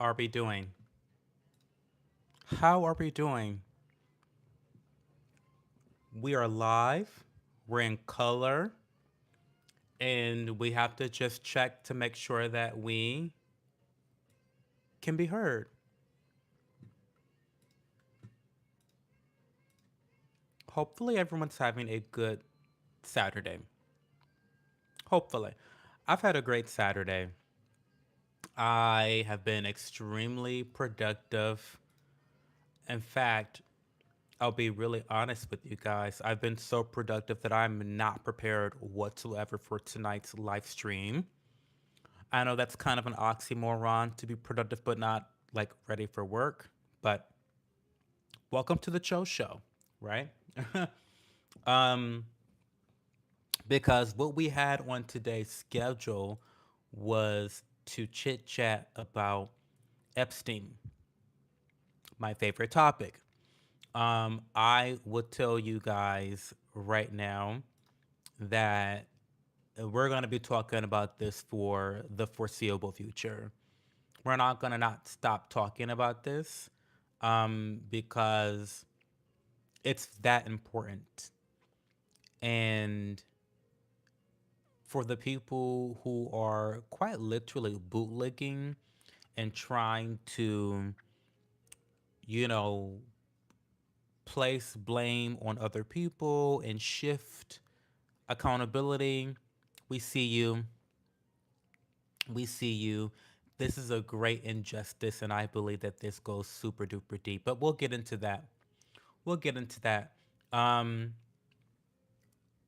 are we doing? How are we doing? We are live, we're in color, and we have to just check to make sure that we can be heard. Hopefully, everyone's having a good Saturday. Hopefully. I've had a great Saturday. I have been extremely productive. In fact, I'll be really honest with you guys. I've been so productive that I'm not prepared whatsoever for tonight's live stream. I know that's kind of an oxymoron to be productive but not like ready for work. But welcome to the Cho Show, right? um, because what we had on today's schedule was to chit chat about Epstein, my favorite topic. I would tell you guys right now that we're going to be talking about this for the foreseeable future. We're not going to not stop talking about this because it's that important. And for the people who are quite literally bootlegging and trying to, you know, place blame on other people and shift accountability, we see you. We see you. This is a great injustice, and I believe that this goes super duper deep. But we'll get into that. We'll get into that. Um,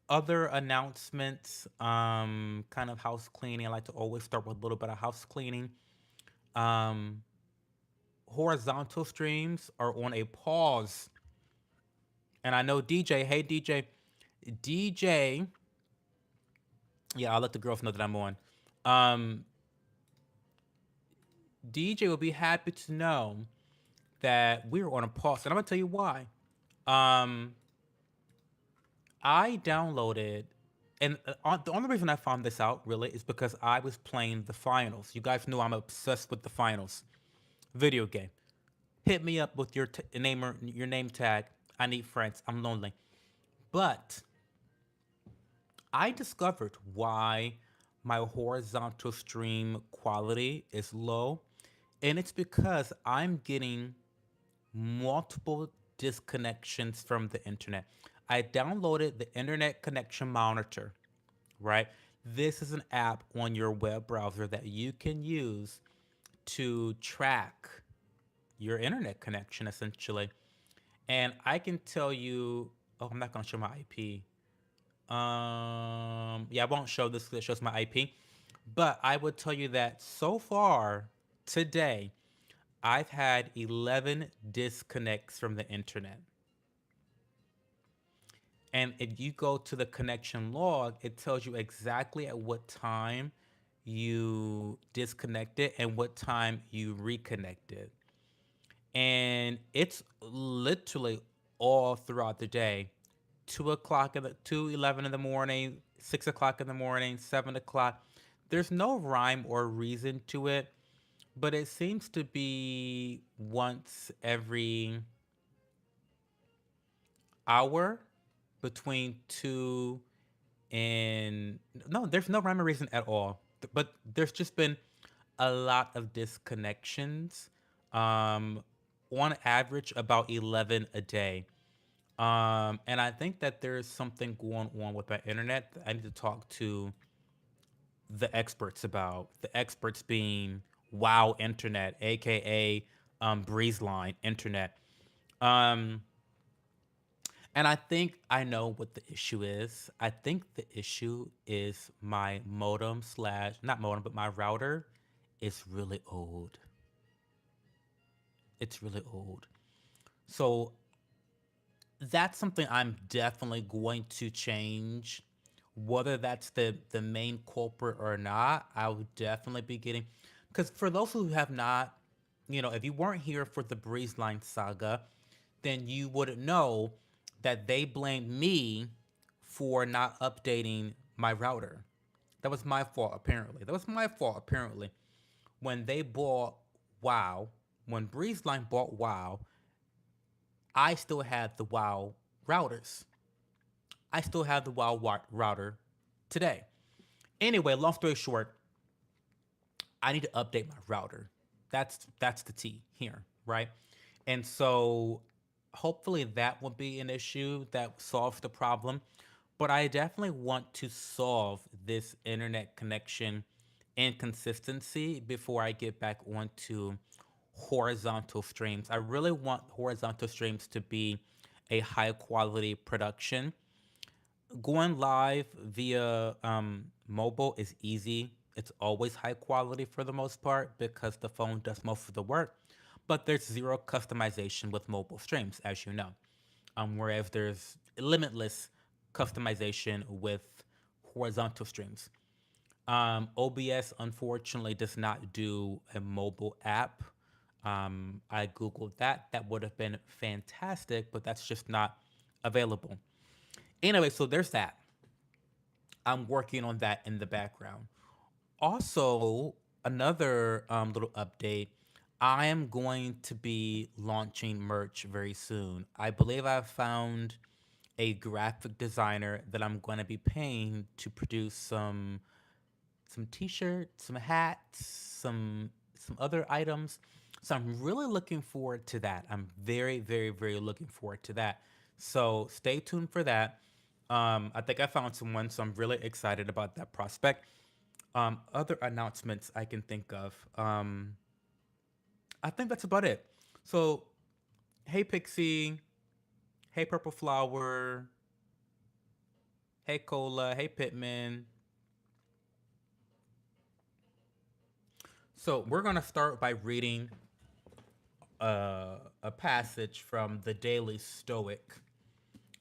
Other announcements, kind of house cleaning. I like to always start with a little bit of house cleaning. Um, Horizontal streams are on a pause. And I know DJ, hey DJ, yeah, I'll let the girls know that I'm on. Um, DJ will be happy to know that we're on a pause. And I'm going to tell you why. Um, I downloaded, and the only reason I found this out really is because I was playing the finals. You guys know I'm obsessed with the finals video game. Hit me up with your name tag. I need friends. I'm lonely. But I discovered why my horizontal stream quality is low, and it's because I'm getting multiple disconnections from the internet. I downloaded the Internet Connection Monitor, right? This is an app on your web browser that you can use to track your internet connection essentially. And I can tell you, oh, I'm not going to show my IP. Yeah, I won't show this because it shows my IP. But I would tell you that so far today, I've had 11 disconnects from the internet. And if you go to the connection log, it tells you exactly at what time you disconnected and what time you reconnected. And it's literally all throughout the day. 2 o'clock in the 2:11 in the morning, 6 o'clock in the morning, 7 o'clock. There's no rhyme or reason to it, but it seems to be once every hour between two and no, there's no rhyme or reason at all. But there's just been a lot of disconnections. Um, on average, about 11 a day. And I think that there's something going on with my internet that I need to talk to the experts about. The experts being Wow Internet, aka Breezeline Internet. Um, and I think I know what the issue is. I think the issue is my modem slash not modem, but my router is really old. It's really old. So that's something I'm definitely going to change. Whether that's the main culprit or not, I would definitely be getting. Because for those who have not, if you weren't here for the Breeze Line saga, then you wouldn't know that they blamed me for not updating my router. That was my fault, apparently. That was my fault, apparently. When they bought WoW, when Breezeline bought WoW, I still had the WoW routers. I still have the router today. Anyway, long story short, I need to update my router. That's the T here, right? And so hopefully that will be an issue that solves the problem. But I definitely want to solve this internet connection inconsistency before I get back onto horizontal streams. I really want horizontal streams to be a high quality production. Going live via mobile is easy. It's always high quality for the most part because the phone does most of the work. But there's zero customization with mobile streams, as you know. Whereas there's limitless customization with horizontal streams. OBS unfortunately does not do a mobile app. I googled that. That would have been fantastic, but that's just not available. Anyway, so there's that. I'm working on that in the background. Also, another little update. I am going to be launching merch very soon. I believe I've found a graphic designer that I'm going to be paying to produce some t-shirts, some hats, some other items. So I'm really looking forward to that. I'm very, very, very looking forward to that. So stay tuned for that. I think I found someone, so I'm really excited about that prospect. Other announcements I can think of. I think that's about it. So, hey Pixie, hey Purple Flower, hey Cola, hey Pittman. So we're gonna start by reading a passage from the Daily Stoic.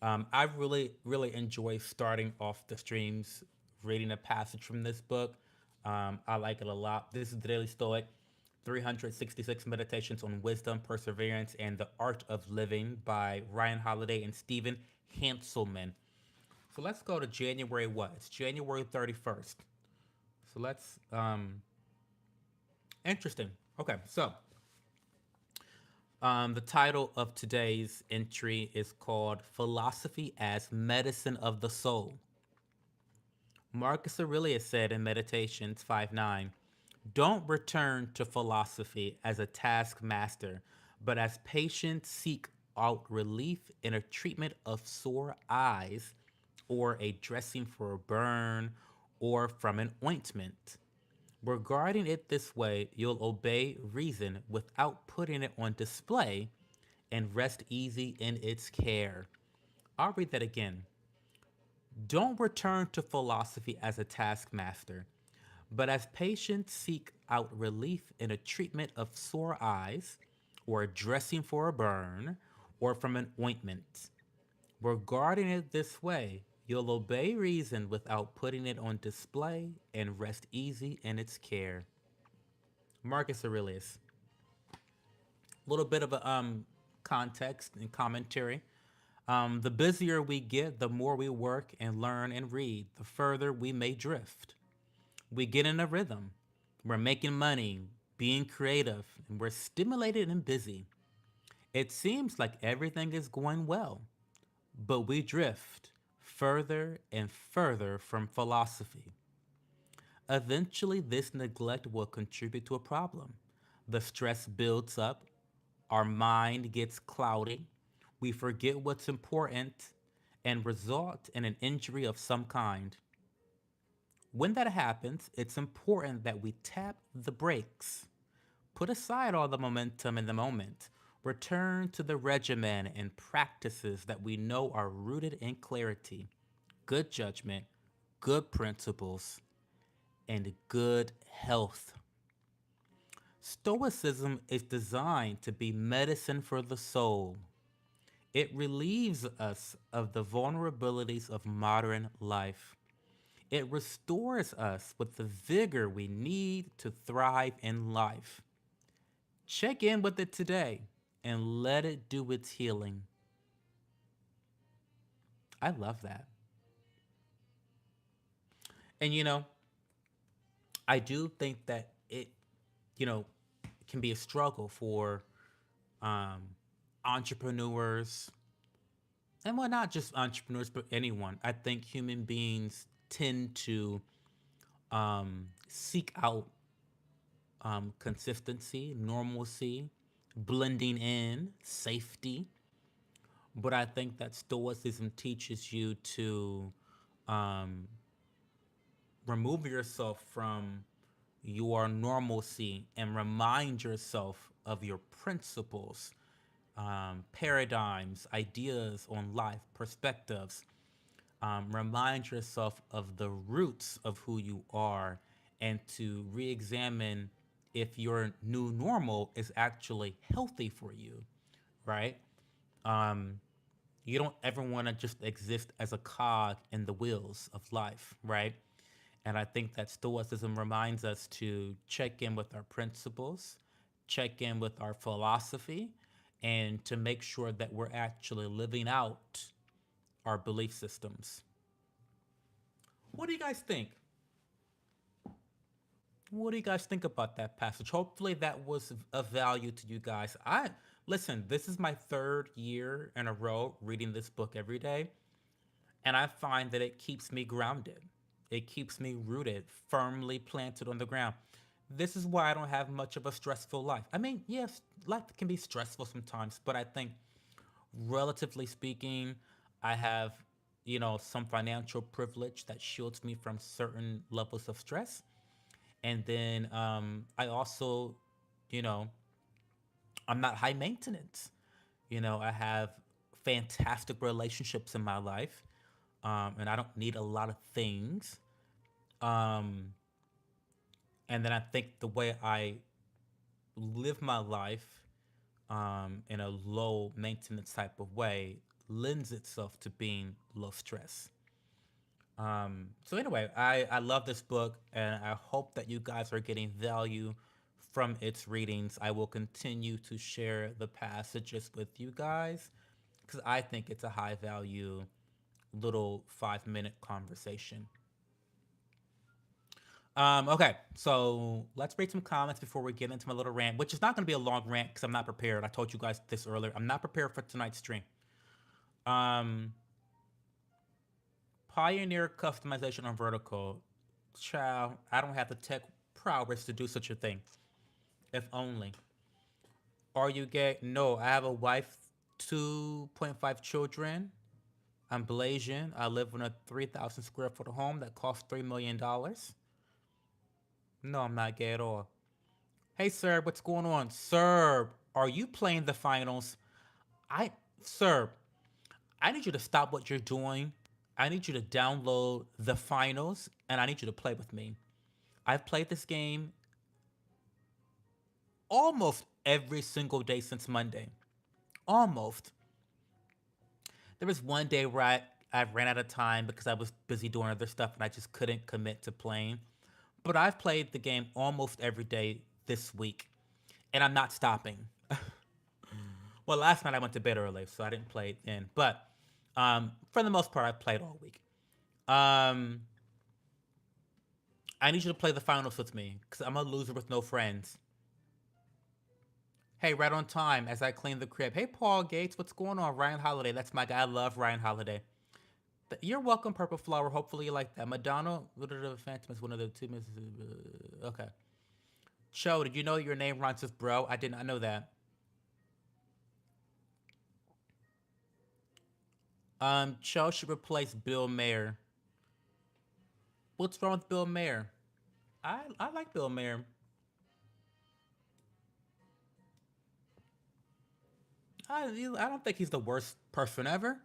I really, really enjoy starting off the streams reading a passage from this book. I like it a lot. This is the Daily Stoic, 366 Meditations on Wisdom, Perseverance, and the Art of Living by Ryan Holiday and Stephen Hanselman. So let's go to January what? It's January 31st. So interesting. Okay, so the title of today's entry is called Philosophy as Medicine of the Soul. Marcus Aurelius said in Meditations 5:9, don't return to philosophy as a taskmaster, but as patients seek out relief in a treatment of sore eyes, or a dressing for a burn, or from an ointment. Regarding it this way, you'll obey reason without putting it on display and rest easy in its care. I'll read that again. Don't return to philosophy as a taskmaster, but as patients seek out relief in a treatment of sore eyes, or a dressing for a burn, or from an ointment. Regarding it this way, you'll obey reason without putting it on display and rest easy in its care. Marcus Aurelius. A little bit of a context and commentary. The busier we get, the more we work and learn and read, the further we may drift. We get in a rhythm. We're making money, being creative, and we're stimulated and busy. It seems like everything is going well, but we drift further and further from philosophy. Eventually, this neglect will contribute to a problem. The stress builds up, our mind gets cloudy, we forget what's important, and result in an injury of some kind. When that happens, it's important that we tap the brakes, put aside all the momentum in the moment, return to the regimen and practices that we know are rooted in clarity, good judgment, good principles, and good health. Stoicism is designed to be medicine for the soul. It relieves us of the vulnerabilities of modern life. It restores us with the vigor we need to thrive in life. Check in with it today and let it do its healing. I love that. And I do think that it, you know, can be a struggle for um, entrepreneurs, and well, not just entrepreneurs, but anyone. I think human beings tend to seek out consistency, normalcy, blending in, safety. But I think that Stoicism teaches you to um, remove yourself from your normalcy and remind yourself of your principles, paradigms, ideas on life, perspectives. Remind yourself of the roots of who you are and to re examine if your new normal is actually healthy for you, right? Um, you don't ever want to just exist as a cog in the wheels of life, right? And I think that Stoicism reminds us to check in with our principles, check in with our philosophy, and to make sure that we're actually living out our belief systems. What do you guys think? What do you guys think about that passage? Hopefully that was of value to you guys. I listen, this is my third year in a row reading this book every day, and I find that it keeps me grounded. It keeps me rooted, firmly planted on the ground. This is why I don't have much of a stressful life. I mean, yes, life can be stressful sometimes, but I think relatively speaking, I have, some financial privilege that shields me from certain levels of stress. And then I also, you know, I'm not high maintenance. I have fantastic relationships in my life, and I don't need a lot of things. Um, and then I think the way I live my life in a low maintenance type of way lends itself to being low stress. So anyway, I love this book and I hope that you guys are getting value from its readings. I will continue to share the passages with you guys because I think it's a high value little 5 minute conversation. Okay, so let's read some comments before we get into my little rant, which is not going to be a long rant because I'm not prepared. I told you guys this earlier. I'm not prepared for tonight's stream. Um, Pioneer customization on vertical. Child, I don't have the tech prowess to do such a thing. If only. Are you gay? No, I have a wife, 2.5 children. I'm Blasian. I live in a 3,000 square foot home that costs $3 million. No, I'm not gay at all. Hey, sir, what's going on? Sir, are you playing the finals? I, sir, I need you to stop what you're doing. I need you to download the finals and I need you to play with me. I've played this game almost every single day since Monday. Almost. There was one day where I ran out of time because I was busy doing other stuff and I just couldn't commit to playing. But I've played the game almost every day this week and I'm not stopping. Well, last night I went to bed early, so I didn't play it then. But for the most part, I played all week. Um, I need you to play the finals with me because I'm a loser with no friends. Hey, right on time as I clean the crib. Hey, Paul Gates, what's going on? Ryan Holiday, that's my guy. I love Ryan Holiday. You're welcome, Purple Flower. Hopefully you like that. Madonna, the Phantom is one of the two. Okay. Cho, did you know your name rhymes with bro? I did not know that. Cho should replace Bill Mayer. What's wrong with Bill Mayer? I like Bill Mayer. I don't think he's the worst person ever.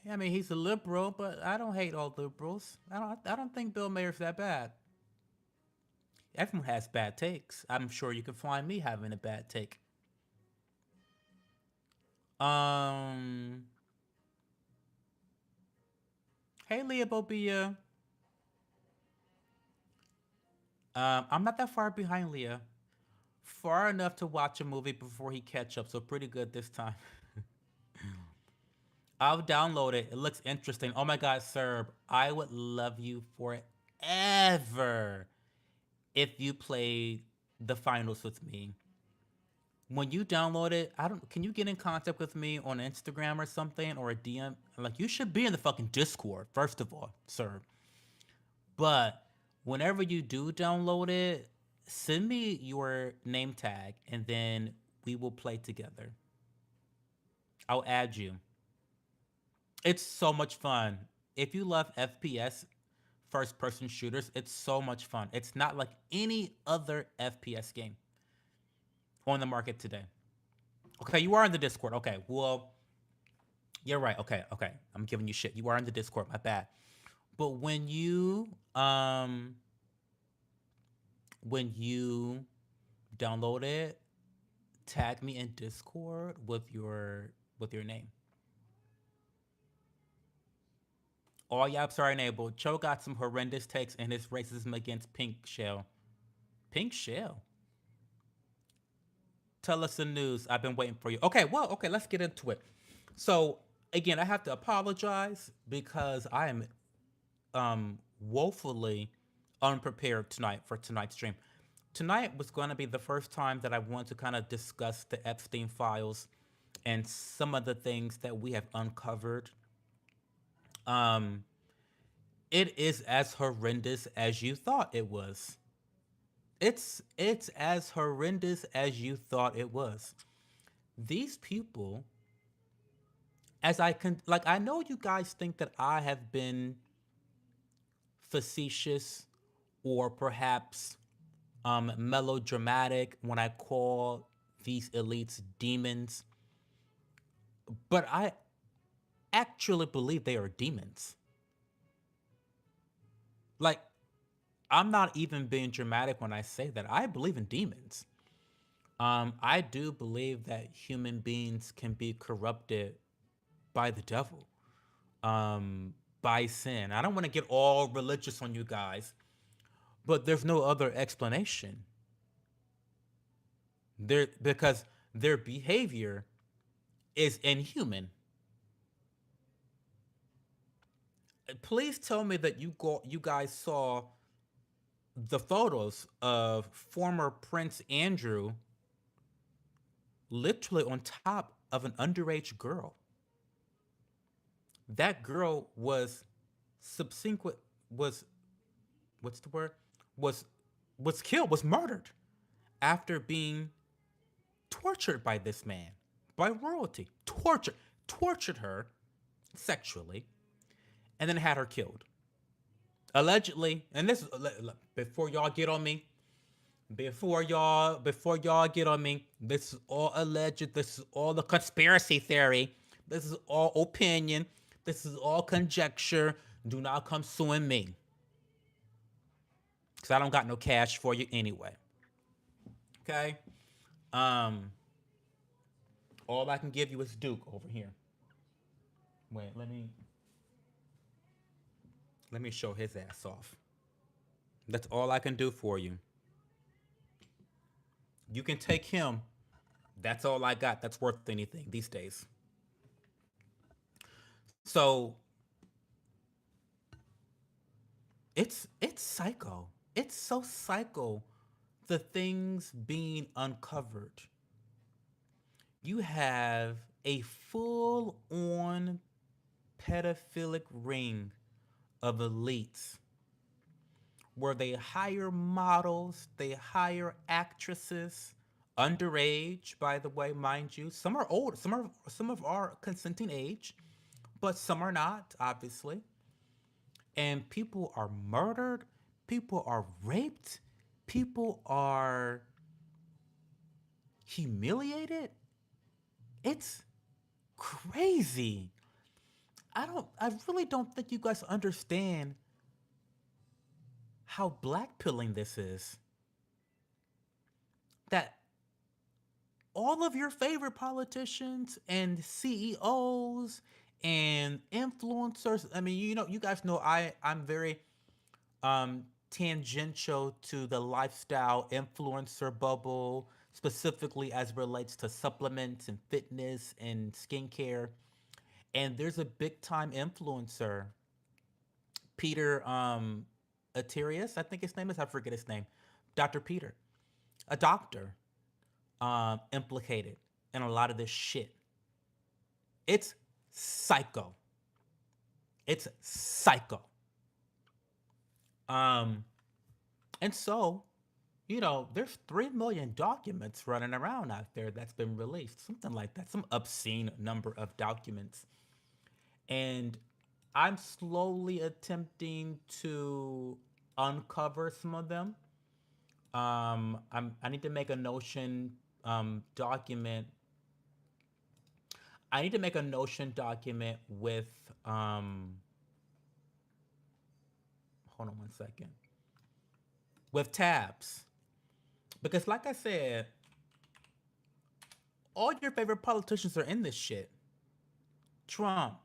I mean, he's a liberal, but I don't hate all liberals. I don't think Bill Mayer's that bad. Everyone has bad takes. I'm sure you can find me having a bad take. Um, hey Leah Bobia. I'm not that far behind Leah. Far enough to watch a movie before he catch up, so pretty good this time. I'll download it. It looks interesting. Oh my god, Serb, I would love you forever if you played the finals with me. When you download it, I don't. Can you get in contact with me on Instagram or something or a DM? Like you should be in the fucking Discord first of all, sir. But whenever you do download it, send me your name tag and then we will play together. I'll add you. It's so much fun. If you love FPS, first person shooters, it's so much fun. It's not like any other FPS game on the market today. Okay, you are in the Discord. Okay, well, you're right. Okay, okay. I'm giving you shit. You are in the Discord. My bad. But when you download it, tag me in Discord with your name. All yaps are enabled. Cho got some horrendous takes in his racism against Pink Shell. Pink Shell. Tell us the news. I've been waiting for you. Okay, well, okay, let's get into it. So again, I have to apologize because I am woefully unprepared tonight for tonight's stream. Tonight was going to be the first time that I want to kind of discuss the Epstein files and some of the things that we have uncovered. Um, it is as horrendous as you thought it was. It's as horrendous as you thought it was. These people, as I can like, I know you guys think that I have been facetious or perhaps melodramatic when I call these elites demons, but I actually believe they are demons. Like, I'm not even being dramatic when I say that. I believe in demons. I do believe that human beings can be corrupted by the devil, by sin. I don't want to get all religious on you guys, but there's no other explanation. Because their behavior is inhuman. Please tell me that you guys saw the photos of former Prince Andrew literally on top of an underage girl. That girl was subsequent was what's the word was was killed, was murdered after being tortured by this man, by royalty. Tortured her sexually and then had her killed. Allegedly, and this before y'all get on me, before y'all get on me, this is all alleged. This is all the conspiracy theory. This is all opinion. This is all conjecture. Do not come suing me, because I don't got no cash for you anyway. Okay. Um, all I can give you is Duke over here. Wait, let me show his ass off. That's all I can do for you. You can take him. That's all I got that's worth anything these days. So it's psycho. It's so psycho. The things being uncovered. You have a full on pedophilic ring of elites where they hire models, they hire actresses, underage, by the way, mind you. Some are old, some of our consenting age, but some are not, obviously. And people are murdered, people are raped, people are humiliated. It's crazy. I really don't think you guys understand how blackpilling this is. That all of your favorite politicians and CEOs and influencers, I mean, you guys know I'm very tangential to the lifestyle influencer bubble, specifically as relates to supplements and fitness and skincare. And there's a big time influencer, Peter Atirius, I think his name is. I forget his name. Dr. Peter. a doctor implicated in a lot of this shit. It's psycho. It's psycho. Um, and so, there's 3 million documents running around out there that's been released, something like that, some obscene number of documents. And I'm slowly attempting to uncover some of them. I need to make a Notion document. I need to make a Notion document with hold on one second, with tabs, because like I said, all your favorite politicians are in this shit. Trump,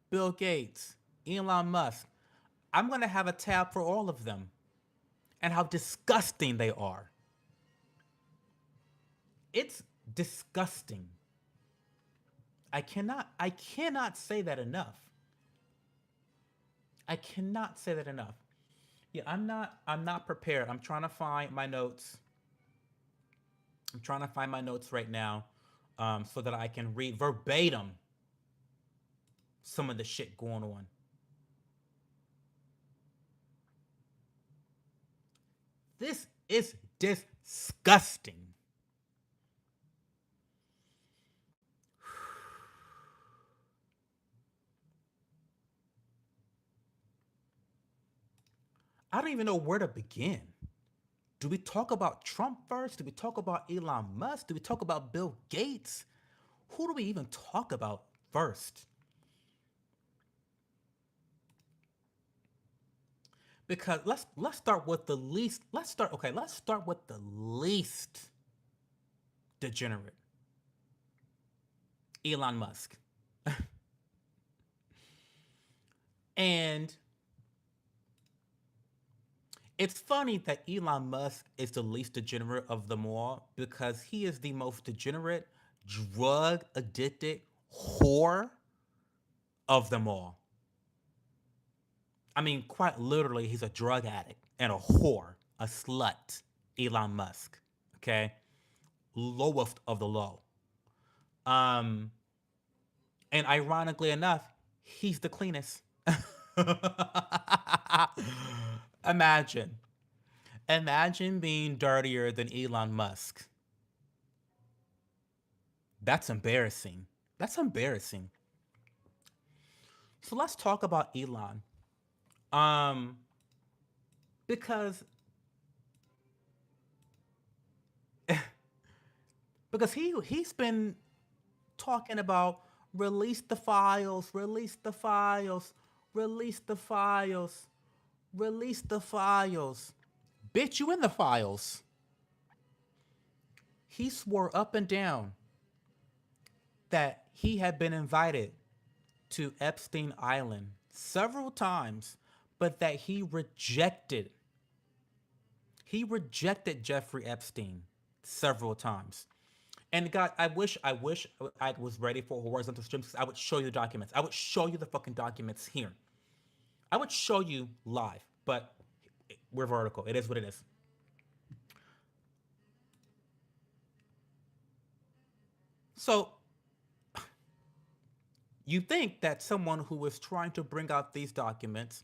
Bill Gates, Elon Musk. I'm gonna have a tab for all of them and how disgusting they are. It's disgusting. I cannot say that enough. I cannot say that enough. Yeah, I'm not prepared. I'm trying to find my notes. I'm trying to find my notes right now, so that I can read verbatim some of the shit going on. This is disgusting. I don't even know where to begin. Do we talk about Trump first? Do we talk about Elon Musk? Do we talk about Bill Gates? Who do we even talk about first? Because let's start with the least. Let's start with the least degenerate, Elon Musk. And it's funny that Elon Musk is the least degenerate of them all because he is the most degenerate, drug addicted whore of them all. I mean, quite literally, he's a drug addict and a whore, a slut, Elon Musk. Okay? Lowest of the low. Um, and ironically enough, he's the cleanest. Imagine. Imagine being dirtier than Elon Musk. That's embarrassing. That's embarrassing. So let's talk about Elon. Um, because he's been talking about release the files, release the files, release the files, release the files. Bitch, you in the files. He swore up and down that he had been invited to Epstein Island several times, but that he rejected Jeffrey Epstein several times. And God, I wish I was ready for horizontal streams because I would show you the documents. I would show you the fucking documents here. I would show you live, but we're vertical. It is what it is. So you think that someone who is trying to bring out these documents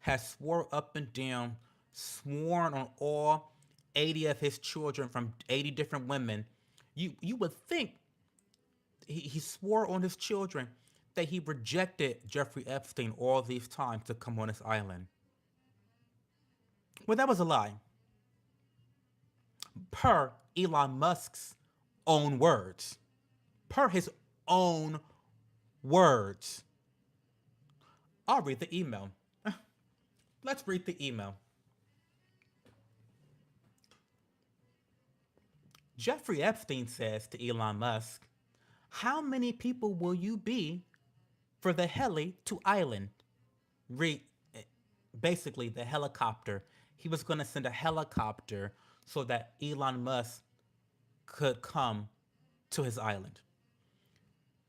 has swore up and down, sworn on all 80 of his children from 80 different women. You would think he swore on his children that he rejected Jeffrey Epstein all these times to come on his island. Well, that was a lie, per Elon Musk's own words. Per his own words. I'll read the email. Let's read the email. Jeffrey Epstein says to Elon Musk, how many people will you be for the heli to island? Re- Basically, the helicopter. He was going to send a helicopter so that Elon Musk could come to his island.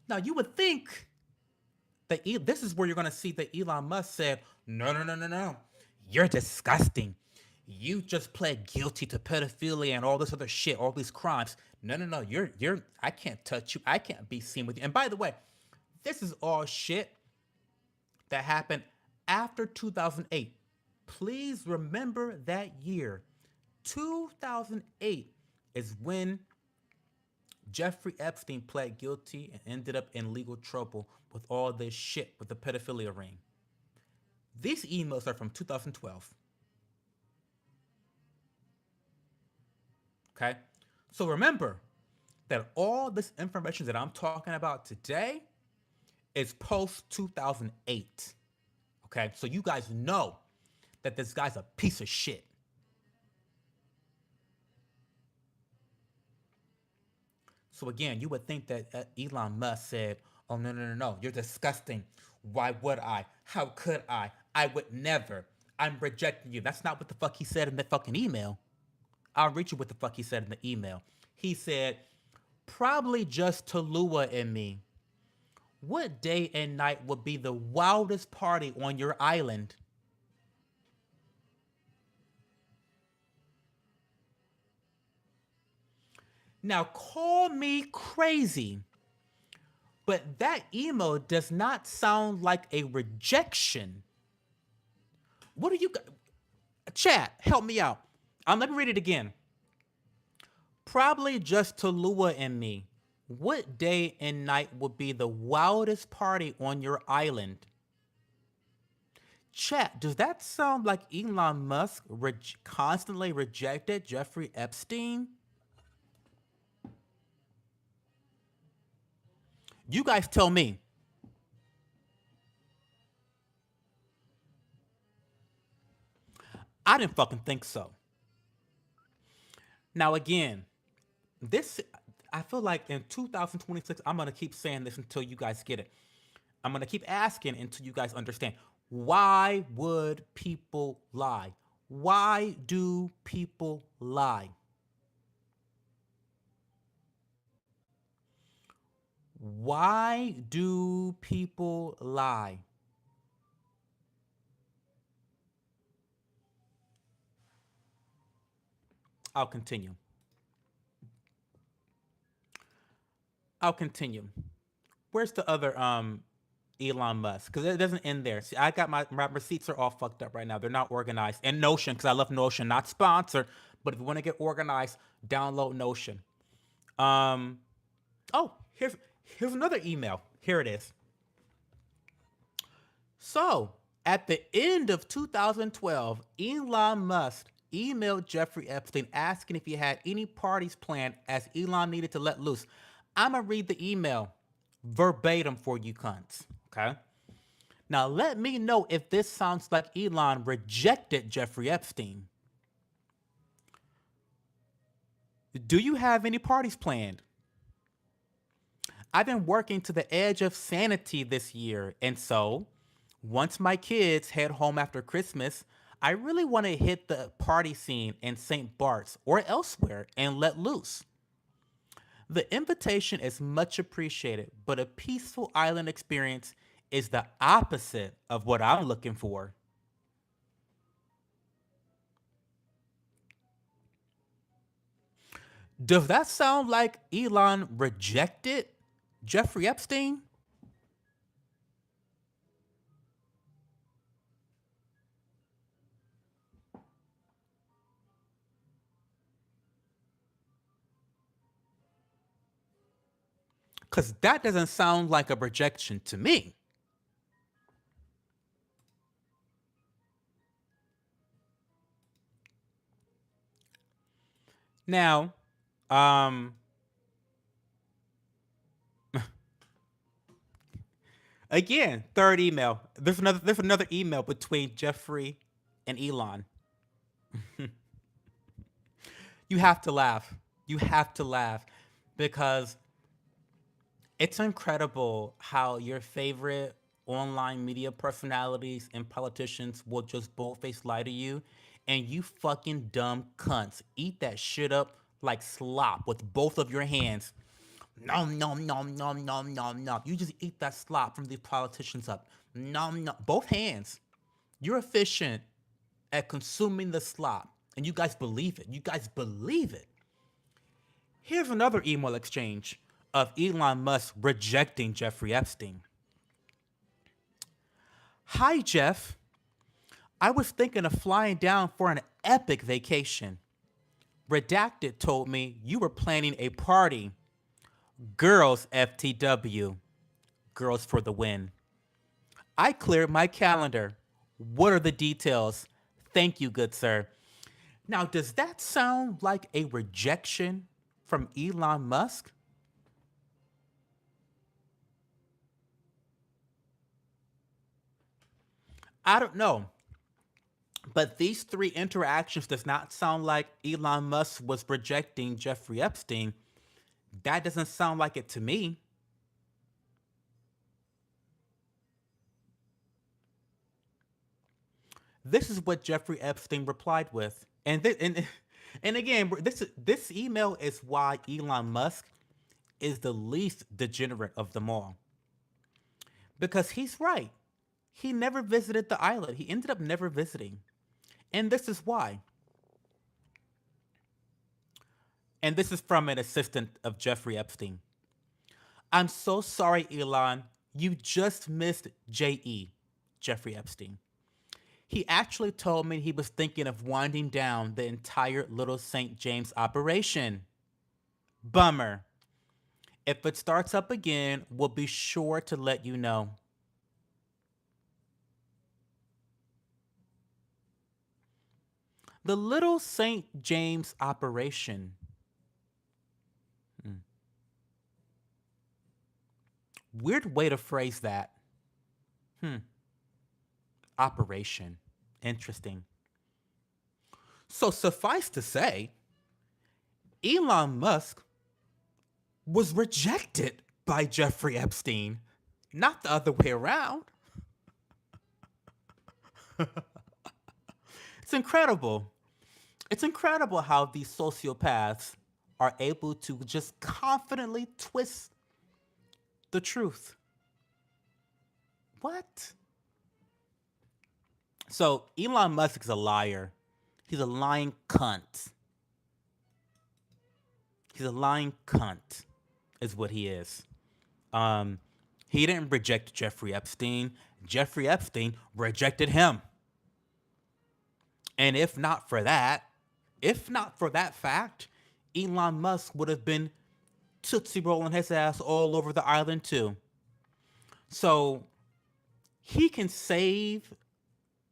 Now, you would think that this is where you're going to see that Elon Musk said, no, no, no, no, no. You're disgusting. you just pled guilty to pedophilia and all this other shit, all these crimes. No, no, no. You're. I can't touch you. I can't be seen with you. And by the way, this is all shit that happened after 2008. Please remember that year. 2008 is when Jeffrey Epstein pled guilty and ended up in legal trouble with all this shit with the pedophilia ring. These emails are from 2012. Okay? So remember that all this information that I'm talking about today is post 2008. Okay? So you guys know that this guy's a piece of shit. So again, you would think that Elon Musk said, "Oh no, no, no, no! You're disgusting. Why would I? How could I? I would never. I'm rejecting you." That's not what the fuck he said in the fucking email. I'll read you what the fuck he said in the email. He said, "Probably just Tallulah and me. What day and night would be the wildest party on your island?" Now, call me crazy, but that email does not sound like a rejection. What are you? Chat, help me out. Let me read it again. Probably just Tallulah and me. What day and night would be the wildest party on your island? Chat, does that sound like Elon Musk constantly rejected Jeffrey Epstein? You guys tell me. I didn't fucking think so. Now, again, this, I feel like in 2026, I'm going to keep saying this until you guys get it. I'm going to keep asking until you guys understand. Why would people lie? Why do people lie? Why do people lie? I'll continue. I'll continue. Where's the other Elon Musk? Because it doesn't end there. See, I got my receipts are all fucked up right now. They're not organized. And Notion, because I love Notion, not sponsored, but if you want to get organized, download Notion. Um. Oh, here's another email. Here it is. So, at the end of 2012, Elon Musk emailed Jeffrey Epstein asking if he had any parties planned as Elon needed to let loose. I'm going to read the email verbatim for you cunts. Okay? Now, let me know if this sounds like Elon rejected Jeffrey Epstein. Do you have any parties planned? I've been working to the edge of sanity this year, and so once my kids head home after Christmas, I really want to hit the party scene in St. Bart's or elsewhere and let loose. The invitation is much appreciated, but a peaceful island experience is the opposite of what I'm looking for. Does that sound like Elon rejected Jeffrey Epstein? Because that doesn't sound like a rejection to me. Now, um, again, third email. There's another email between Jeffrey and Elon. You have to laugh. You have to laugh because it's incredible how your favorite online media personalities and politicians will just boldface lie to you, and you fucking dumb cunts eat that shit up like slop with both of your hands. Nom nom nom nom nom nom nom. You just eat that slop from these politicians up. Nom nom. Both hands. You're efficient at consuming the slop. And you guys believe it. You guys believe it. Here's another email exchange of Elon Musk rejecting Jeffrey Epstein. Hi, Jeff. I was thinking of flying down for an epic vacation. Redacted told me you were planning a party. Girls FTW. Girls for the win. I cleared my calendar. What are the details? Thank you, good sir. Now, does that sound like a rejection from Elon Musk? I don't know. But these three interactions does not sound like Elon Musk was rejecting Jeffrey Epstein. That doesn't sound like it to me. This is what Jeffrey Epstein replied with. And again, this email is why Elon Musk is the least degenerate of them all. Because he's right. He never visited the island. He ended up never visiting. And this is why. And this is from an assistant of Jeffrey Epstein. I'm so sorry, Elon. You just missed JE, Jeffrey Epstein. He actually told me he was thinking of winding down the entire Little St. James operation. Bummer. If it starts up again, we'll be sure to let you know. The Little St. James operation. Hmm. Weird way to phrase that. Hmm. Operation. Interesting. So suffice to say, Elon Musk was rejected by Jeffrey Epstein, not the other way around. It's incredible. It's incredible how these sociopaths are able to just confidently twist the truth. What? So Elon Musk is a liar. He's a lying cunt. He's a lying cunt, is what he is. Um, he didn't reject Jeffrey Epstein. Jeffrey Epstein rejected him. And if not for that fact, Elon Musk would have been tootsie rolling his ass all over the island too. So he can save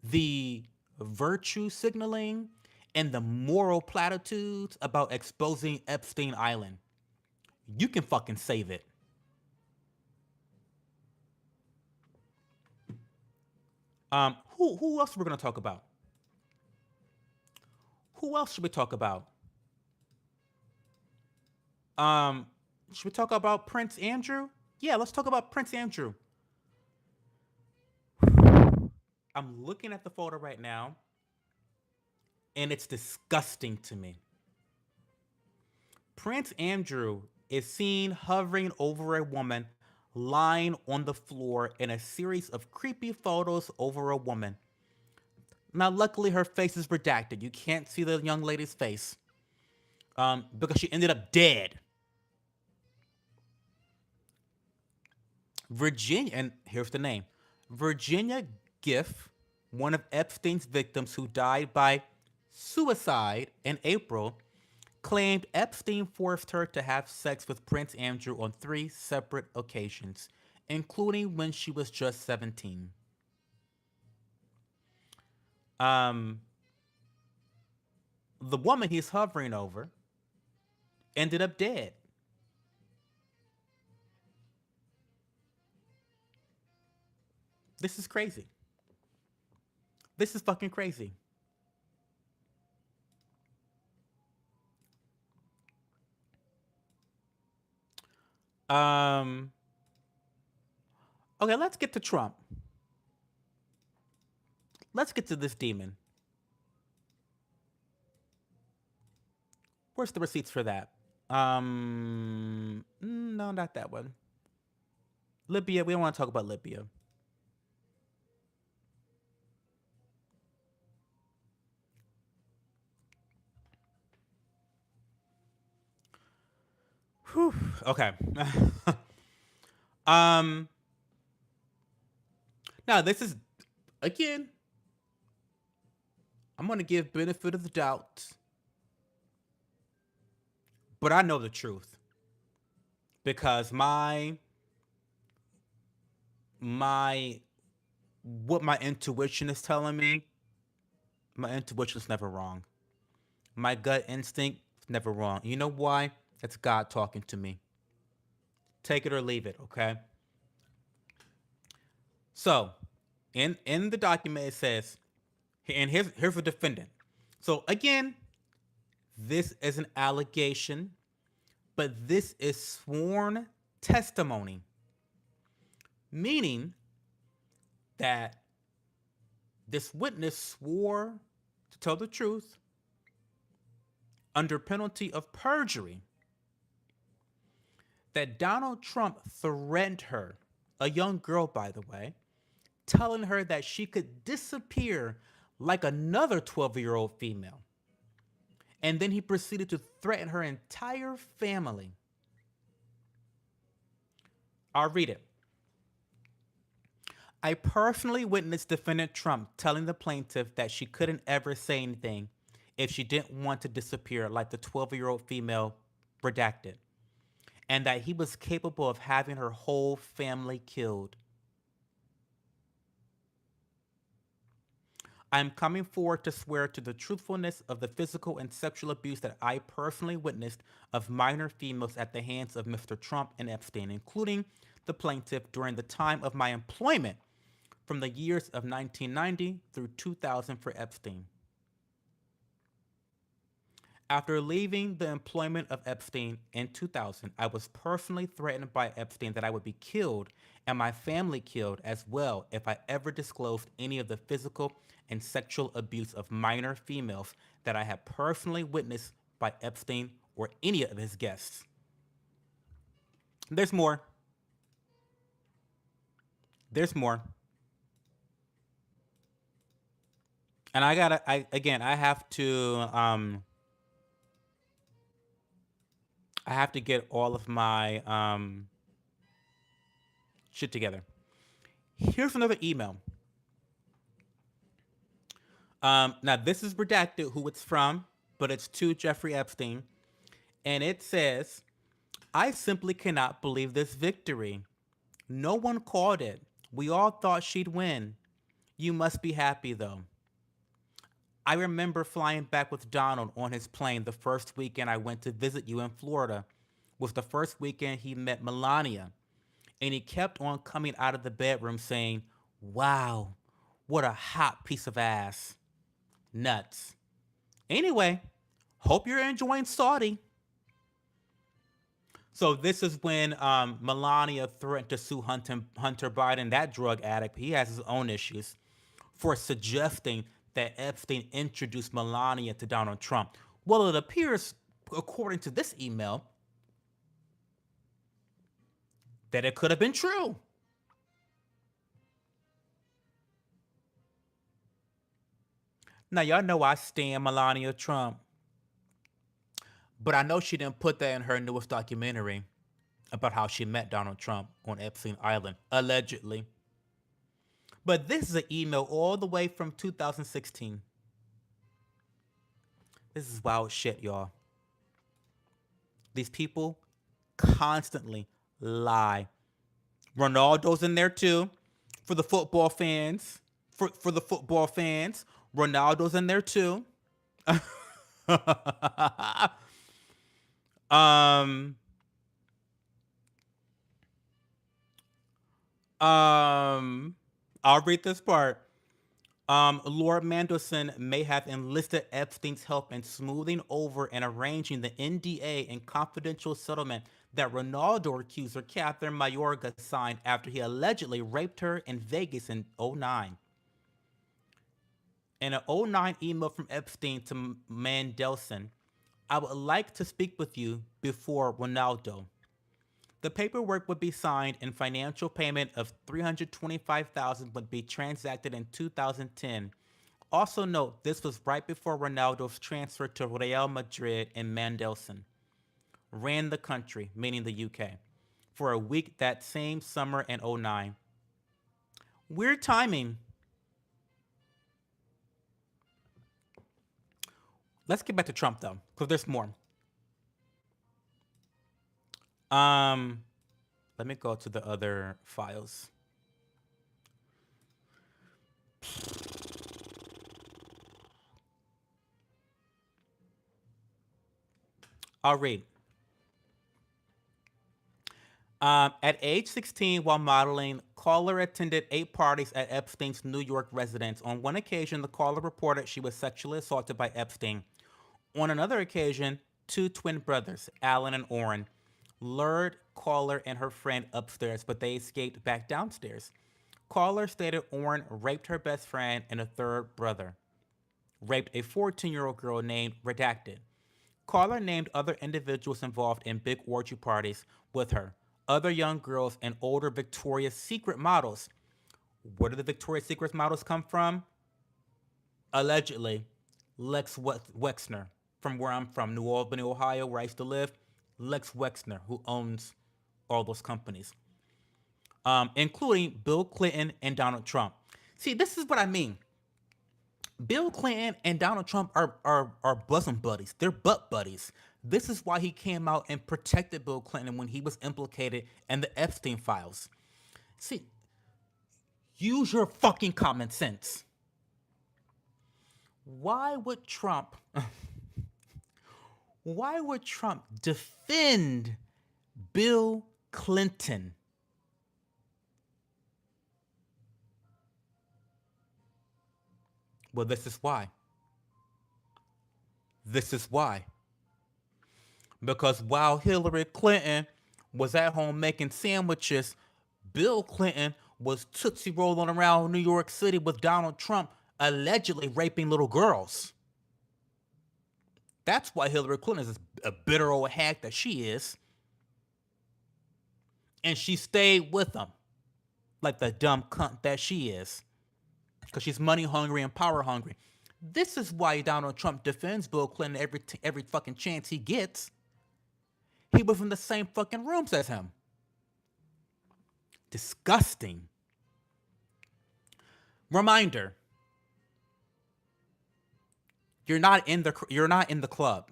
the virtue signaling and the moral platitudes about exposing Epstein Island. You can fucking save it. Who else we're gonna talk about? Who else should we talk about? Um, should we talk about Prince Andrew? Yeah, let's talk about Prince Andrew. I'm looking at the photo right now, and it's disgusting to me. Prince Andrew is seen hovering over a woman lying on the floor in a series of creepy photos over a woman. Now, luckily, her face is redacted. You can't see the young lady's face because she ended up dead. Virginia, and here's the name Virginia Giff, one of Epstein's victims who died by suicide in April, claimed Epstein forced her to have sex with Prince Andrew on three separate occasions, including when she was just 17. Um, the woman he's hovering over ended up dead. This is crazy. This is fucking crazy. Um, okay, let's get to Trump. Let's get to this demon. Where's the receipts for that? No, not that one. Libya. We don't want to talk about Libya. Okay. um. Now this is again. I'm gonna give benefit of the doubt, but I know the truth because my what my intuition is telling me, my intuition is never wrong. My gut instinct is never wrong. You know why? It's God talking to me. Take it or leave it, okay? So, in the document it says, and here's the defendant. So again, this is an allegation, but this is sworn testimony, meaning that this witness swore to tell the truth under penalty of perjury that Donald Trump threatened her, a young girl, by the way, telling her that she could disappear like another 12-year-old female. And then he proceeded to threaten her entire family. I'll read it. I personally witnessed defendant Trump telling the plaintiff that she couldn't ever say anything if she didn't want to disappear like the 12-year-old female redacted, and that he was capable of having her whole family killed. I am coming forward to swear to the truthfulness of the physical and sexual abuse that I personally witnessed of minor females at the hands of Mr. Trump and Epstein, including the plaintiff during the time of my employment from the years of 1990 through 2000 for Epstein. After leaving the employment of Epstein in 2000, I was personally threatened by Epstein that I would be killed and my family killed as well if I ever disclosed any of the physical and sexual abuse of minor females that I had personally witnessed by Epstein or any of his guests. There's more. There's more. And I I have to get all of my shit together. Here's another email. Now this is redacted who it's from, but it's to Jeffrey Epstein, and it says, "I simply cannot believe this victory. No one called it. We all thought she'd win. You must be happy though. I remember flying back with Donald on his plane the first weekend I went to visit you in Florida. Was the first weekend he met Melania, and he kept on coming out of the bedroom saying, 'Wow, what a hot piece of ass.' Nuts. Anyway, hope you're enjoying Saudi." So this is when Melania threatened to sue Hunter Biden, that drug addict. He has his own issues, for suggesting that Epstein introduced Melania to Donald Trump. Well, it appears, according to this email, that it could have been true. Now, y'all know I stand Melania Trump, but I know she didn't put that in her newest documentary about how she met Donald Trump on Epstein Island, allegedly. But this is an email all the way from 2016. This is wild shit, y'all. These people constantly lie. Ronaldo's in there too. For the football fans. For the football fans. Ronaldo's in there too. um um I'll read this part. Lord Mandelson may have enlisted Epstein's help in smoothing over and arranging the NDA and confidential settlement that Ronaldo accuser Catherine Mayorga signed after he allegedly raped her in Vegas in '09. In an '09 email from Epstein to Mandelson, "I would like to speak with you before Ronaldo. The paperwork would be signed and financial payment of $325,000 would be transacted in 2010. Also note, this was right before Ronaldo's transfer to Real Madrid and Mandelson. ran the country, meaning the UK, for a week that same summer in '09. Weird timing. Let's get back to Trump though, because there's more. Um, Let me go to the other files. I'll read. At age 16, while modeling, Caller attended 8 parties at Epstein's New York residence. On one occasion, the caller reported she was sexually assaulted by Epstein. On another occasion, two twin brothers, Alan and Orrin, lured Caller and her friend upstairs, but they escaped back downstairs. Caller stated Orrin raped her best friend and a third brother, raped a 14-year-old girl named Redacted. Caller named other individuals involved in big orgy parties with her, other young girls, and older Victoria's Secret models. Where did the Victoria's Secret models come from? Allegedly, Lex Wexner, from where I'm from, New Albany, Ohio, where I used to live. Lex Wexner, who owns all those companies, including Bill Clinton and Donald Trump. See, this is what I mean. Bill Clinton and Donald Trump are bosom buddies. They're butt buddies. This is why he came out and protected Bill Clinton when he was implicated in the Epstein files. See, use your fucking common sense. Why would Trump why would Trump defend Bill Clinton? Well, this is why. This is why. Because while Hillary Clinton was at home making sandwiches, Bill Clinton was tootsie rolling around New York City with Donald Trump allegedly raping little girls. That's why Hillary Clinton is a bitter old hag that she is. And she stayed with him like the dumb cunt that she is. Because she's money hungry and power hungry. This is why Donald Trump defends Bill Clinton every fucking chance he gets. He was in the same fucking rooms as him. Disgusting. Reminder: you're not in the club.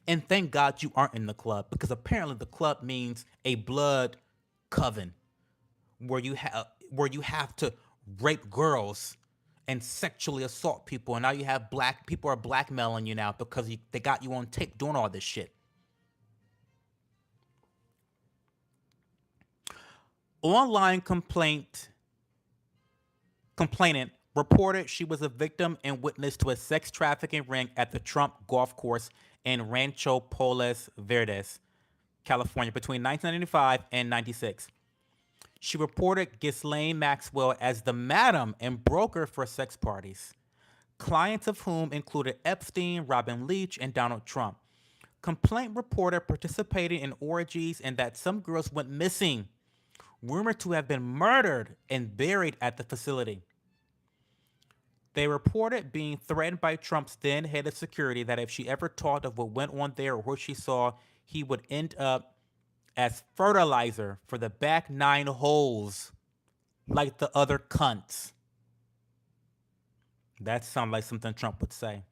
And thank God you aren't in the club, because apparently the club means a blood coven where you have to rape girls and sexually assault people, and now you have black people are blackmailing you now because they got you on tape doing all this shit. Online complainant reported she was a victim and witness to a sex trafficking ring at the Trump golf course in Rancho Palos Verdes, California, between 1995 and 96. She reported Ghislaine Maxwell as the madam and broker for sex parties, clients of whom included Epstein, Robin Leach, and Donald Trump. Complaint reporter participated in orgies and that some girls went missing, rumored to have been murdered and buried at the facility. They reported being threatened by Trump's then head of security that if she ever talked of what went on there or what she saw, he would end up as fertilizer for the back nine holes like the other cunts. That sounds like something Trump would say.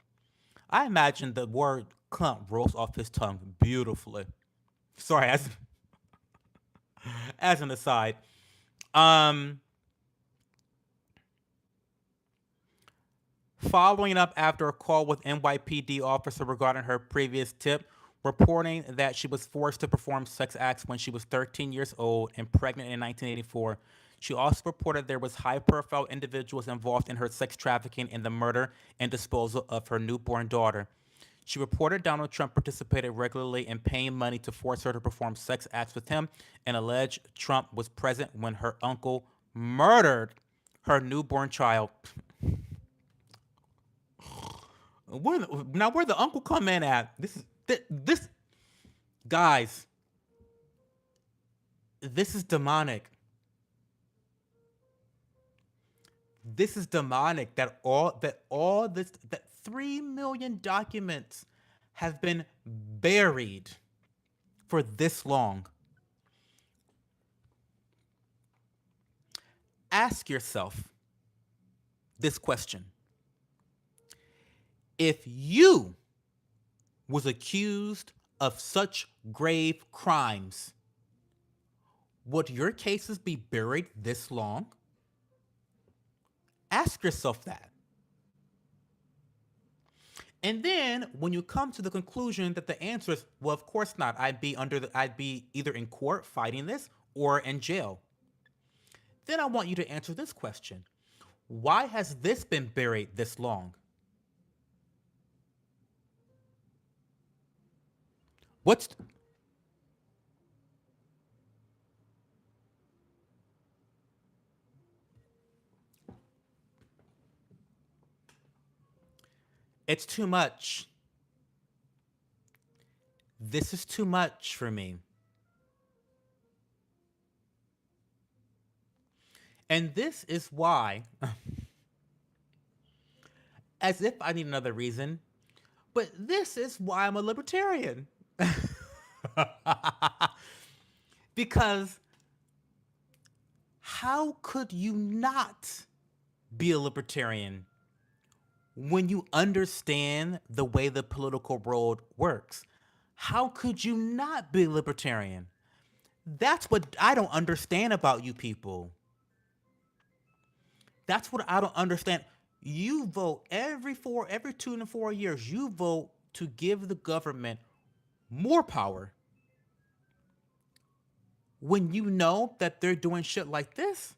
I imagine the word cunt rolls off his tongue beautifully. Sorry, as an aside. Um, Following up after a call with NYPD officer regarding her previous tip, reporting that she was forced to perform sex acts when she was 13 years old and pregnant in 1984. She also reported there was high-profile individuals involved in her sex trafficking and the murder and disposal of her newborn daughter. She reported Donald Trump participated regularly in paying money to force her to perform sex acts with him and alleged Trump was present when her uncle murdered her newborn child. Where the uncle come in at? This guys. This is demonic. This is demonic that all this that 3 million documents have been buried for this long, ask yourself this question. If you was accused of such grave crimes, would your cases be buried this long? Ask yourself that. And then when you come to the conclusion that the answer is, well, of course not, I'd be either in court fighting this or in jail. Then I want you to answer this question. Why has this been buried this long? What's It's too much. This is too much for me. And this is why, as if I need another reason, but this is why I'm a libertarian. Because how could you not be a libertarian when you understand the way the political world works? How could you not be a libertarian? That's what I don't understand about you people. That's what I don't understand. You vote every 2 to 4 years, you vote to give the government more power when you know that they're doing shit like this.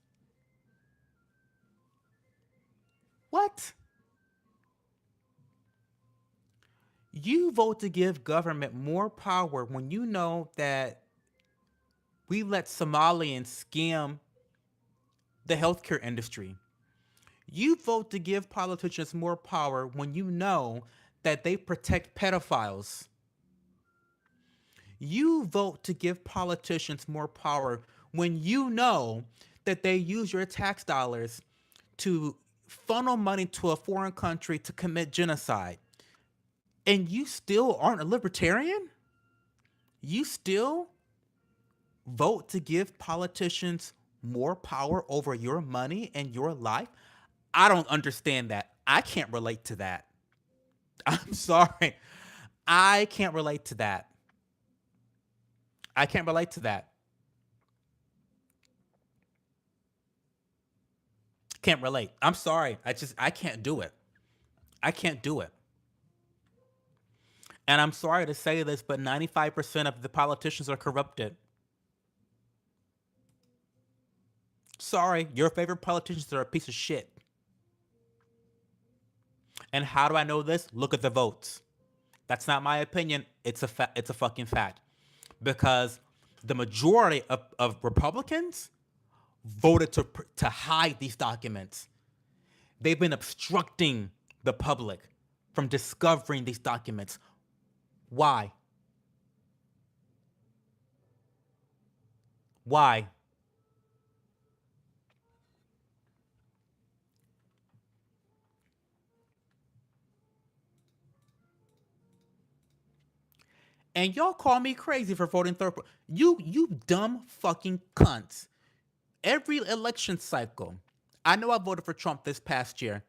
What? You vote to give government more power when you know that we let Somalians scam the healthcare industry. You vote to give politicians more power when you know that they protect pedophiles. You vote to give politicians more power when you know that they use your tax dollars to funnel money to a foreign country to commit genocide. And you still aren't a libertarian? You still vote to give politicians more power over your money and your life? I don't understand that. I can't relate to that. I'm sorry. I can't relate to that. I can't relate to that. Can't relate. I'm sorry. I can't do it. I can't do it. And I'm sorry to say this, but 95% of the politicians are corrupted. Sorry, your favorite politicians are a piece of shit. And how do I know this? Look at the votes. That's not my opinion. It's a fucking fact. Because the majority of Republicans voted to hide these documents. They've been obstructing the public from discovering these documents. Why? Why? And y'all call me crazy for voting third. You dumb fucking cunts. Every election cycle, I know I voted for Trump this past year,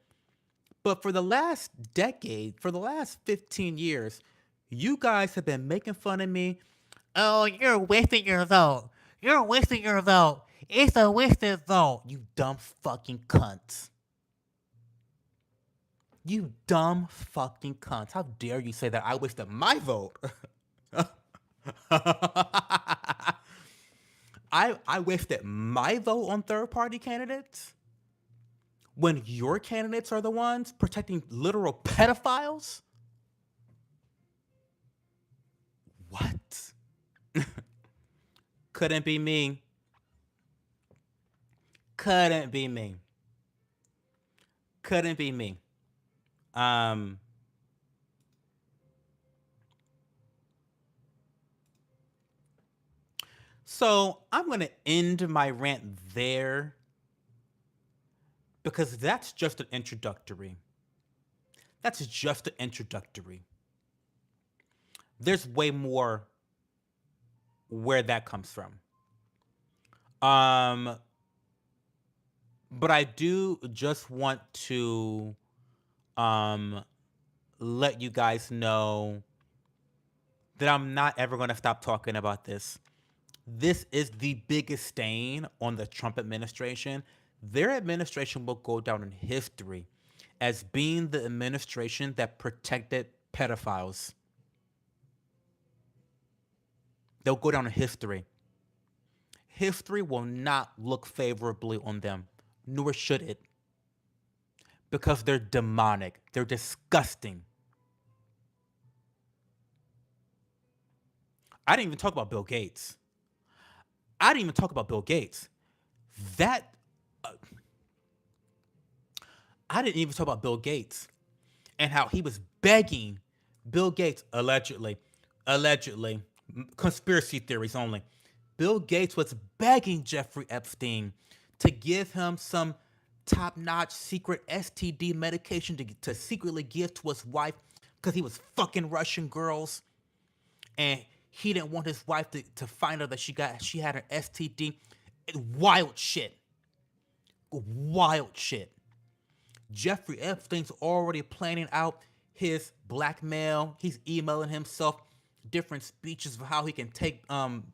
but for the last decade, for the last 15 years, you guys have been making fun of me. Oh, you're wasting your vote. You're wasting your vote. It's a wasted vote. You dumb fucking cunts. You dumb fucking cunts. How dare you say that I wasted my vote? I wasted my vote on third party candidates when your candidates are the ones protecting literal pedophiles? What? Couldn't be me. Couldn't be me. Couldn't be me. Um so I'm gonna end my rant there because that's just an introductory. That's just an introductory. There's way more where that comes from. Um, but I do just want to um let you guys know that I'm not ever going to stop talking about this. This is the biggest stain on the Trump administration. Their administration will go down in history as being the administration that protected pedophiles. They'll go down in history. History will not look favorably on them, nor should it, because they're demonic. They're disgusting. I didn't even talk about Bill Gates. I didn't even talk about Bill Gates. That I didn't even talk about Bill Gates and how he was begging Bill Gates, allegedly, conspiracy theories only. Bill Gates was begging Jeffrey Epstein to give him some top notch secret STD medication to secretly give to his wife because he was fucking Russian girls and he didn't want his wife to find out that she had an STD. Wild shit. Wild shit. Jeffrey Epstein's already planning out his blackmail. He's emailing himself different speeches of how he can take um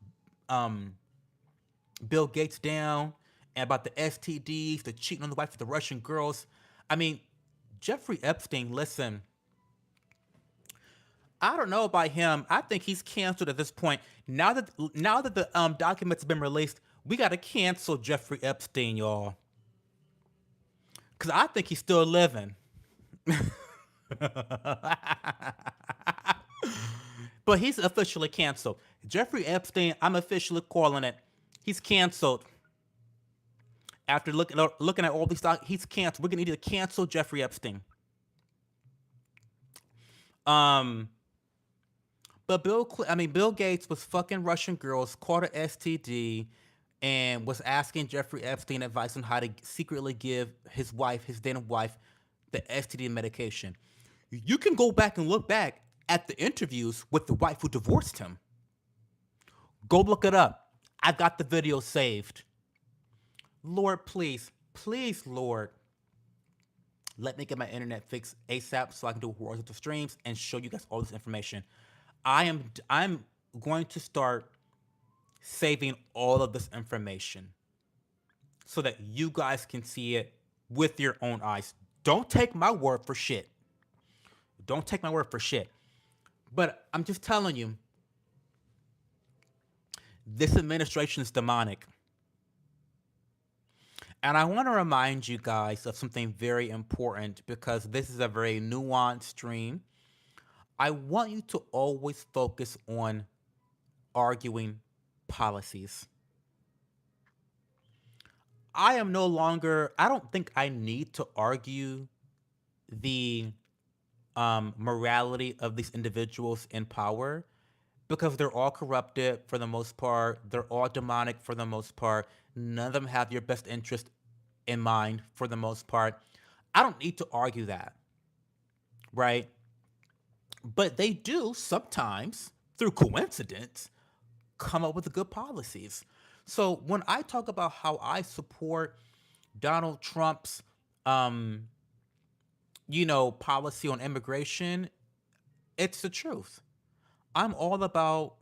Bill Gates down and about the STDs, the cheating on the wife with the Russian girls. I mean, Jeffrey Epstein, listen, I don't know about him. I think he's canceled at this point. Now that the documents have been released, we gotta cancel Jeffrey Epstein, y'all. Cause I think he's still living. But he's officially canceled. Jeffrey Epstein, I'm officially calling it. He's canceled. After looking at all these docs, he's canceled. We're gonna need to cancel Jeffrey Epstein. Um, but Bill Gates was fucking Russian girls, caught a STD, and was asking Jeffrey Epstein advice on how to secretly give his then wife, the STD medication. You can go back and look back at the interviews with the wife who divorced him. Go look it up. I got the video saved. Lord, please, please, Lord, let me get my internet fixed ASAP so I can do horizontal streams and show you guys all this information. I'm going to start saving all of this information so that you guys can see it with your own eyes. Don't take my word for shit. Don't take my word for shit. But I'm just telling you, this administration is demonic. And I want to remind you guys of something very important because this is a very nuanced stream. I want you to always focus on arguing policies. I don't think I need to argue the morality of these individuals in power because they're all corrupted for the most part. They're all demonic for the most part. None of them have your best interest in mind for the most part. I don't need to argue that, right? But they do sometimes, through coincidence, come up with good policies. So when I talk about how I support Donald Trump's, um, policy on immigration, it's the truth. I'm all about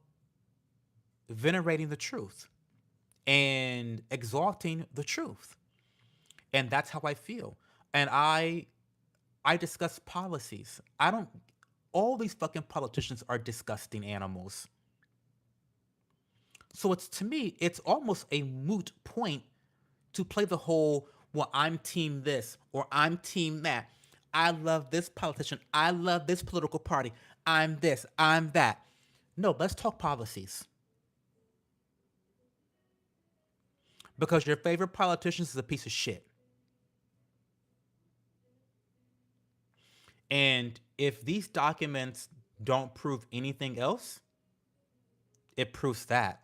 venerating the truth and exalting the truth. And that's how I feel. And I discuss policies. I don't All these fucking politicians are disgusting animals. So it's to me, it's almost a moot point to play the whole, well, I'm team this or I'm team that. I love this politician. I love this political party. I'm this, I'm that. No, let's talk policies. Because your favorite politician is a piece of shit. And if these documents don't prove anything else, it proves that.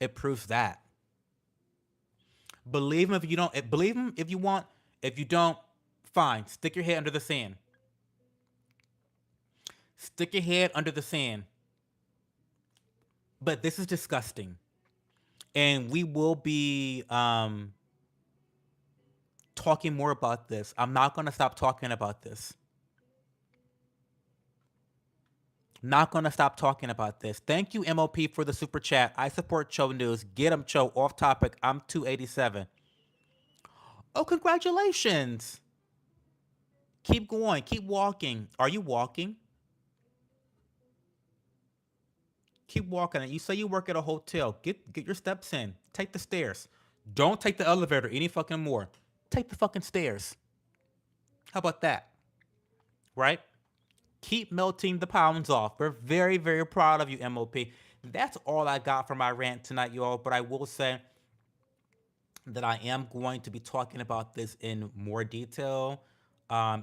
It proves that. Believe him if you don't. Believe him if you want. If you don't, fine. Stick your head under the sand. Stick your head under the sand. But this is disgusting. And we will be talking more about this. I'm not going to stop talking about this. Not going to stop talking about this. Thank you, MOP, for the super chat. I support Cho News. Get him, Cho. Off topic. I'm 287. Oh, congratulations. Keep going. Keep walking. Are you walking? Keep walking. You say you work at a hotel. Get your steps in. Take the stairs. Don't take the elevator any fucking more. Take the fucking stairs. How about that? Right? Keep melting the pounds off. We're very, very proud of you, MOP. That's all I got for my rant tonight, y'all. But I will say that I am going to be talking about this in more detail.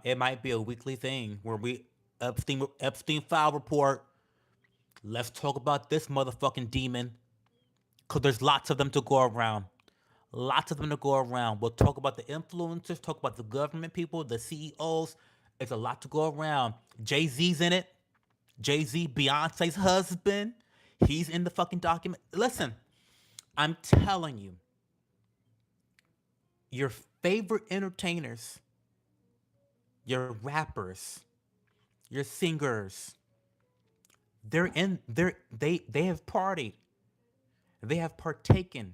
It might be a weekly thing where we Epstein file report. Let's talk about this motherfucking demon, cause there's lots of them to go around. Lots of them to go around. We'll talk about the influencers, talk about the government people, the CEOs. It's a lot to go around. Jay Z's in it. Jay Z, Beyonce's husband. He's in the fucking document. Listen, I'm telling you, your favorite entertainers, your rappers, your singers, they have partied. They have partaken.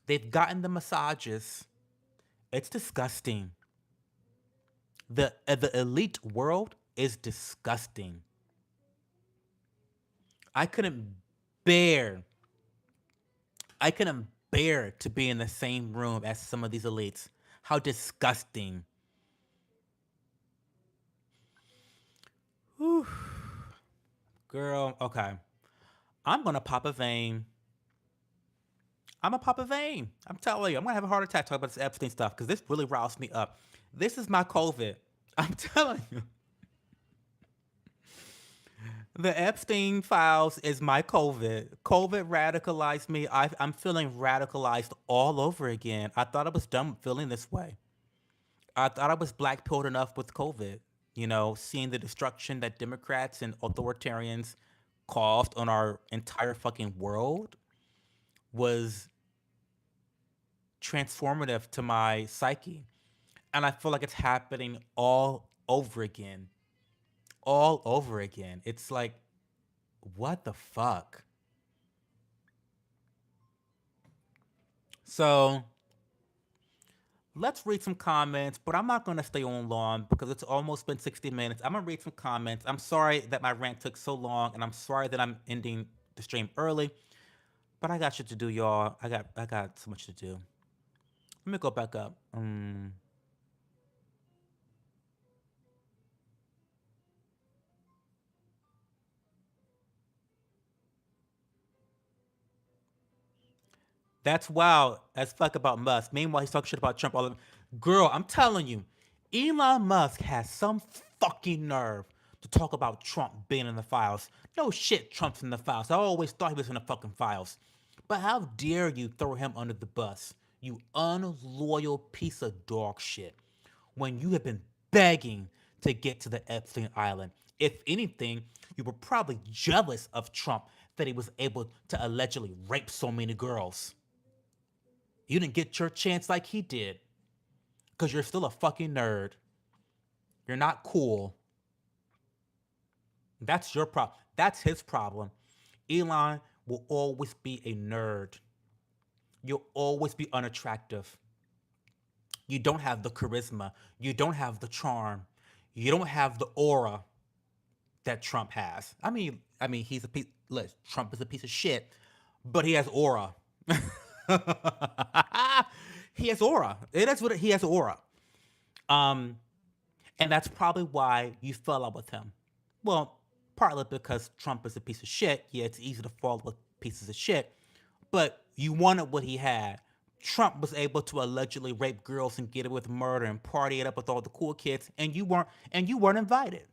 They've gotten the massages. It's disgusting. The elite world is disgusting. I couldn't bear I couldn't bear to be in the same room as some of these elites. How disgusting. Whew. Girl, okay. I'm gonna pop a vein. I'm gonna pop a vein. I'm telling you, I'm gonna have a heart attack talking about this Epstein stuff because this really roused me up. This is my COVID. I'm telling you. The Epstein files is my COVID. COVID radicalized me. I'm feeling radicalized all over again. I thought I was done feeling this way. I thought I was black pilled enough with COVID. You know, seeing the destruction that Democrats and authoritarians caused on our entire fucking world was transformative to my psyche. And I feel like it's happening all over again. All over again. It's like, what the fuck? So let's read some comments, but I'm not going to stay on long because it's almost been 60 minutes. I'm going to read some comments. I'm sorry that my rant took so long, and I'm sorry that I'm ending the stream early, but I got shit to do, y'all. I got so much to do. Let me go back up. That's wild as fuck about Musk. Meanwhile, he's talking shit about Trump. All of girl, I'm telling you, Elon Musk has some fucking nerve to talk about Trump being in the files. No shit, Trump's in the files. I always thought he was in the fucking files. But how dare you throw him under the bus, you unloyal piece of dog shit, when you have been begging to get to the Epstein Island? If anything, you were probably jealous of Trump that he was able to allegedly rape so many girls. You didn't get your chance like he did because you're still a fucking nerd. You're not cool. That's your problem. That's his problem. Elon will always be a nerd. You'll always be unattractive. You don't have the charisma. You don't have the charm. You don't have the aura that Trump has. I mean, he's a piece. Look, Trump is a piece of shit, but he has aura. He has aura. It is what he has aura. Um, And that's probably why you fell out with him. Well, partly because Trump is a piece of shit. Yeah, it's easy to fall with pieces of shit. But you wanted what he had. Trump was able to allegedly rape girls and get away with murder and party it up with all the cool kids, and you weren't invited.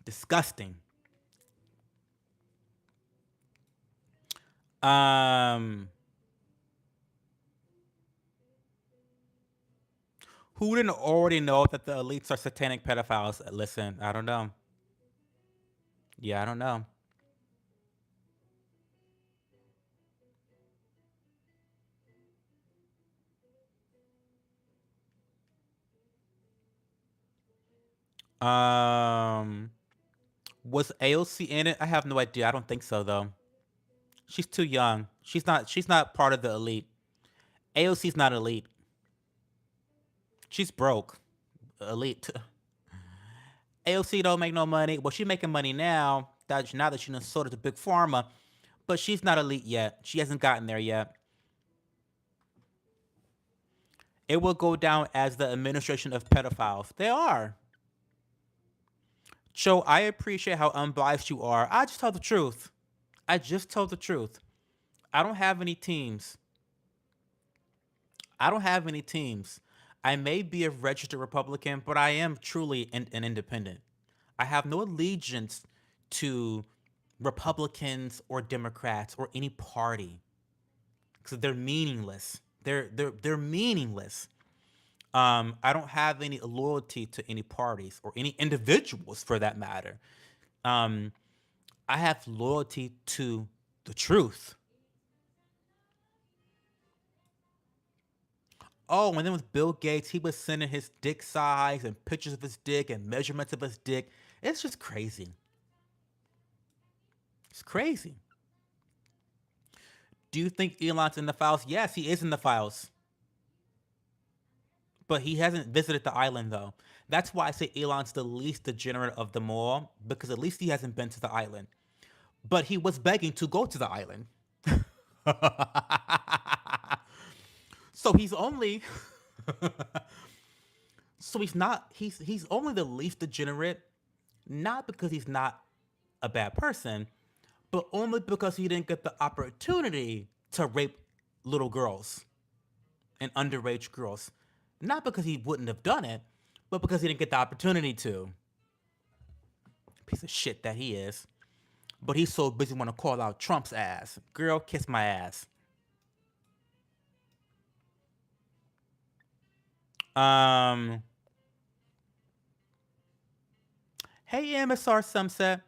Disgusting. Um Who didn't already know that the elites are satanic pedophiles? Listen, I don't know. Yeah, I don't know. Um, was AOC in it? I have no idea. I don't think so though. She's too young. She's not part of the elite. AOC's not elite. She's broke. Elite. AOC don't make no money. Well, she's making money now. Now that she's sold it to big pharma, but she's not elite yet. She hasn't gotten there yet. It will go down as the administration of pedophiles. They are. Joe, I appreciate how unbiased you are. I just tell the truth. I just told the truth. I don't have any teams. I don't have any teams. I may be a registered Republican, but I am truly an independent. I have no allegiance to Republicans or Democrats or any party because they're meaningless. They're meaningless. I don't have any loyalty to any parties or any individuals for that matter. Um, I have loyalty to the truth. Oh, and then with Bill Gates, he was sending his dick size and pictures of his dick and measurements of his dick. It's just crazy. It's crazy. Do you think Elon's in the files? Yes, he is in the files. But he hasn't visited the island though. That's why I say Elon's the least degenerate of them all, because at least he hasn't been to the island. But he was begging to go to the island. So he's only so he's only the least degenerate, not because he's not a bad person, but only because he didn't get the opportunity to rape little girls and underage girls. Not because he wouldn't have done it, but because he didn't get the opportunity to. Piece of shit that he is. But he's so busy want to call out Trump's ass. Girl, kiss my ass. Um, hey MSR Sunset.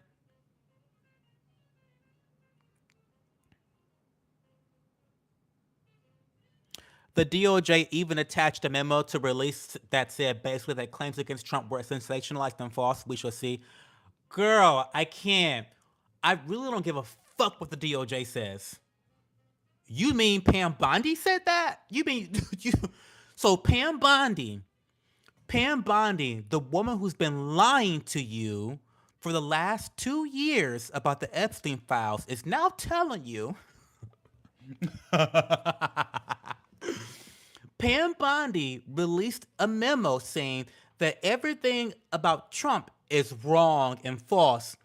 The DOJ even attached a memo to release that said basically that claims against Trump were sensationalized and false. We shall see. Girl, I can't. I really don't give a fuck what the DOJ says. You mean Pam Bondi said that? You mean you? So Pam Bondi, the woman who's been lying to you for the last 2 years about the Epstein files, is now telling you. Pam Bondi released a memo saying that everything about Trump is wrong and false,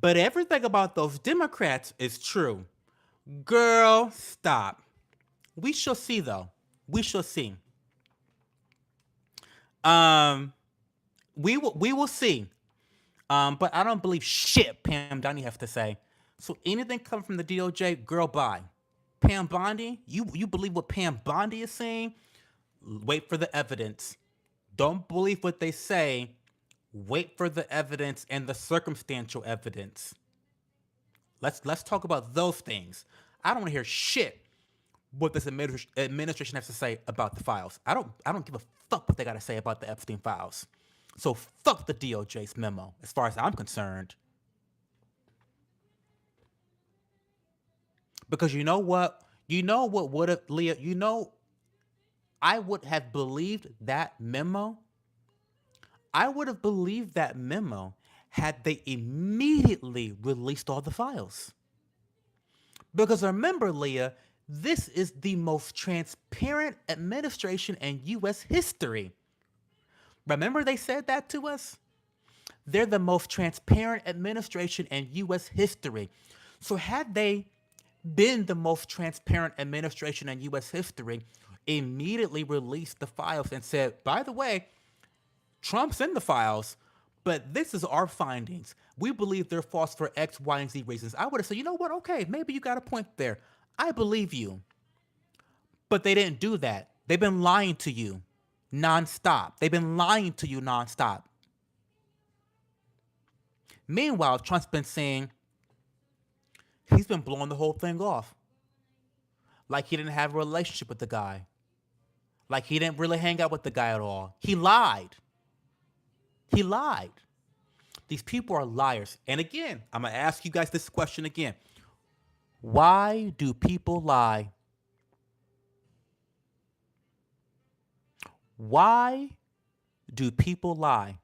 but everything about those Democrats is true. Girl, stop. We shall see, though. We shall see. Um, we will see. But I don't believe shit Pam Bondi has to say. So anything coming from the DOJ, girl, bye. Pam Bondi, you believe what Pam Bondi is saying? Wait for the evidence. Don't believe what they say. Wait for the evidence and the circumstantial evidence. Let's talk about those things. I don't want to hear shit what this administration has to say about the files. I don't give a fuck what they got to say about the Epstein files. So fuck the DOJ's memo, as far as I'm concerned. Because you know what would have Leah, I would have believed that memo. I would have believed that memo had they immediately released all the files. Because remember, Leah, this is the most transparent administration in US history. Remember they said that to us? They're the most transparent administration in US history. So had they been the most transparent administration in US history, immediately released the files and said, by the way, Trump's in the files, but this is our findings. We believe they're false for X, Y, and Z reasons. I would have said, you know what? Okay, maybe you got a point there. I believe you. But they didn't do that. They've been lying to you nonstop. They've been lying to you nonstop. Meanwhile, Trump's been saying he's been blowing the whole thing off. Like he didn't have a relationship with the guy. Like he didn't really hang out with the guy at all. He lied. He lied. These people are liars. And again, I'm going to ask you guys this question again. Why do people lie? Why do people lie?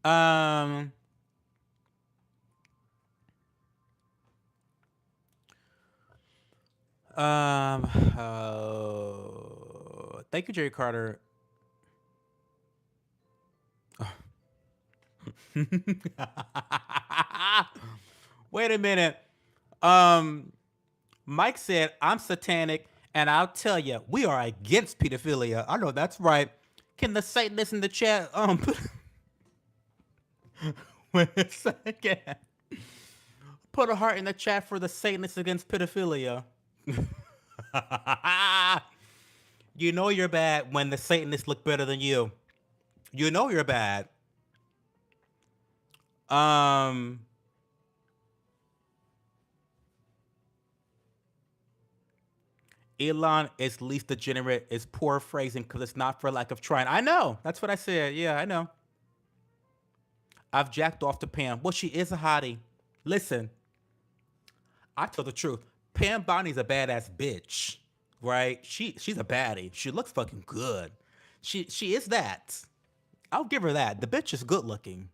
Um, um, thank you, Jerry Carter. Wait a minute. Um, Mike said, I'm satanic, and I'll tell you, we are against pedophilia. I know that's right. Can the Satanists in the chat wait a second. Put a heart in the chat for the Satanists against pedophilia. You know you're bad when the Satanists look better than you. You know you're bad. Um Elon is least degenerate is poor phrasing because it's not for lack of trying. I know. That's what I said. Yeah, I know. I've jacked off to Pam. Well, she is a hottie. Listen, I tell the truth. Pam Bonnie's a badass bitch, right? She's a baddie. She looks fucking good. She is that. I'll give her that. The bitch is good looking.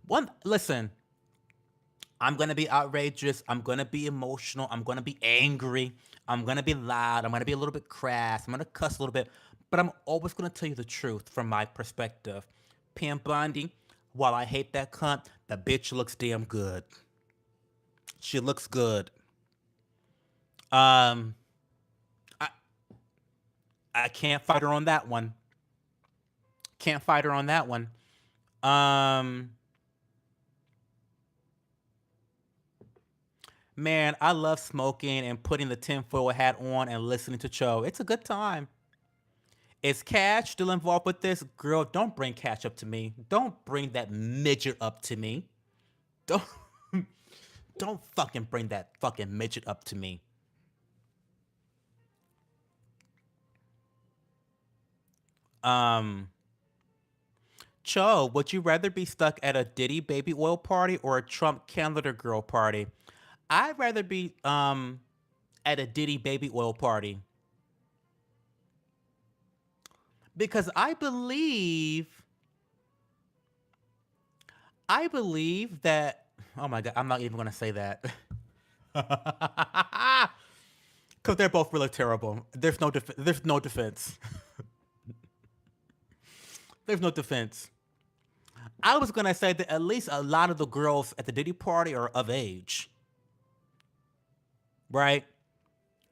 One listen, I'm gonna be outrageous. I'm gonna be emotional. I'm gonna be angry. I'm gonna be loud. I'm gonna be a little bit crass. I'm gonna cuss a little bit. But I'm always gonna tell you the truth from my perspective. Pam Bondi, while I hate that cunt, the bitch looks damn good. She looks good. Um, I I can't fight her on that one. Can't fight her on that one. Um, Man, I love smoking and putting the tinfoil hat on and listening to Cho. It's a good time. Is Cash still involved with this? Girl, don't bring Cash up to me. Don't bring that midget up to me. Don't don't fucking bring that fucking midget up to me. Um, Cho, would you rather be stuck at a Diddy baby oil party or a Trump candidate girl party? I'd rather be at a Diddy baby oil party because I believe that. Oh my god, I'm not even gonna say that. Because they're both really terrible. There's no defense. There's no defense. I was gonna say that at least a lot of the girls at the Diddy party are of age, right?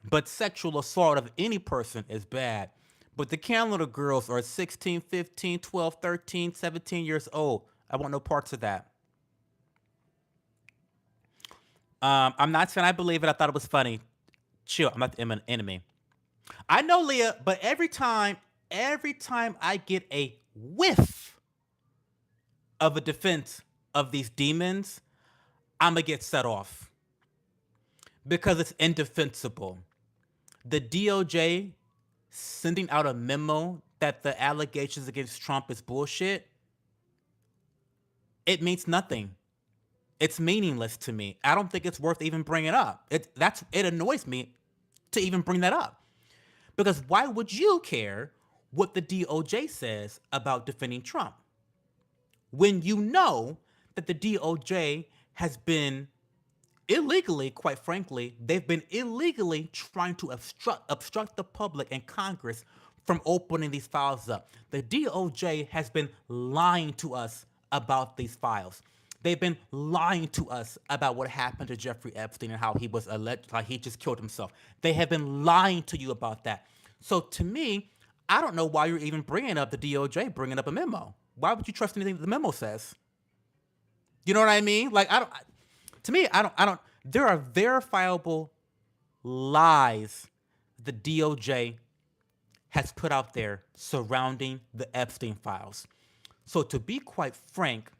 But sexual assault of any person is bad. But the Canada girls are 16, 15, 12, 13, 17 years old. I want no parts of that. I'm not saying I believe it. I thought it was funny. Chill. I'm not the enemy. I know, Leah, but every time I get a whiff of a defense of these demons, I'm gonna get set off because it's indefensible. The DOJ sending out a memo that the allegations against Trump is bullshit, it means nothing. It's meaningless to me. I don't think it's worth even bringing up. It annoys me to even bring that up. Because why would you care what the DOJ says about defending Trump when you know that the DOJ has been illegally, quite frankly, they've been illegally trying to obstruct the public and Congress from opening these files up. The DOJ has been lying to us about these files. They've been lying to us about what happened to Jeffrey Epstein and how he was alleged, like he just killed himself. They have been lying to you about that. So to me, I don't know why you're even bringing up the DOJ, bringing up a memo. Why would you trust anything that the memo says? You know what I mean? Like I don't. To me, I don't. There are verifiable lies the DOJ has put out there surrounding the Epstein files. So to be quite frank,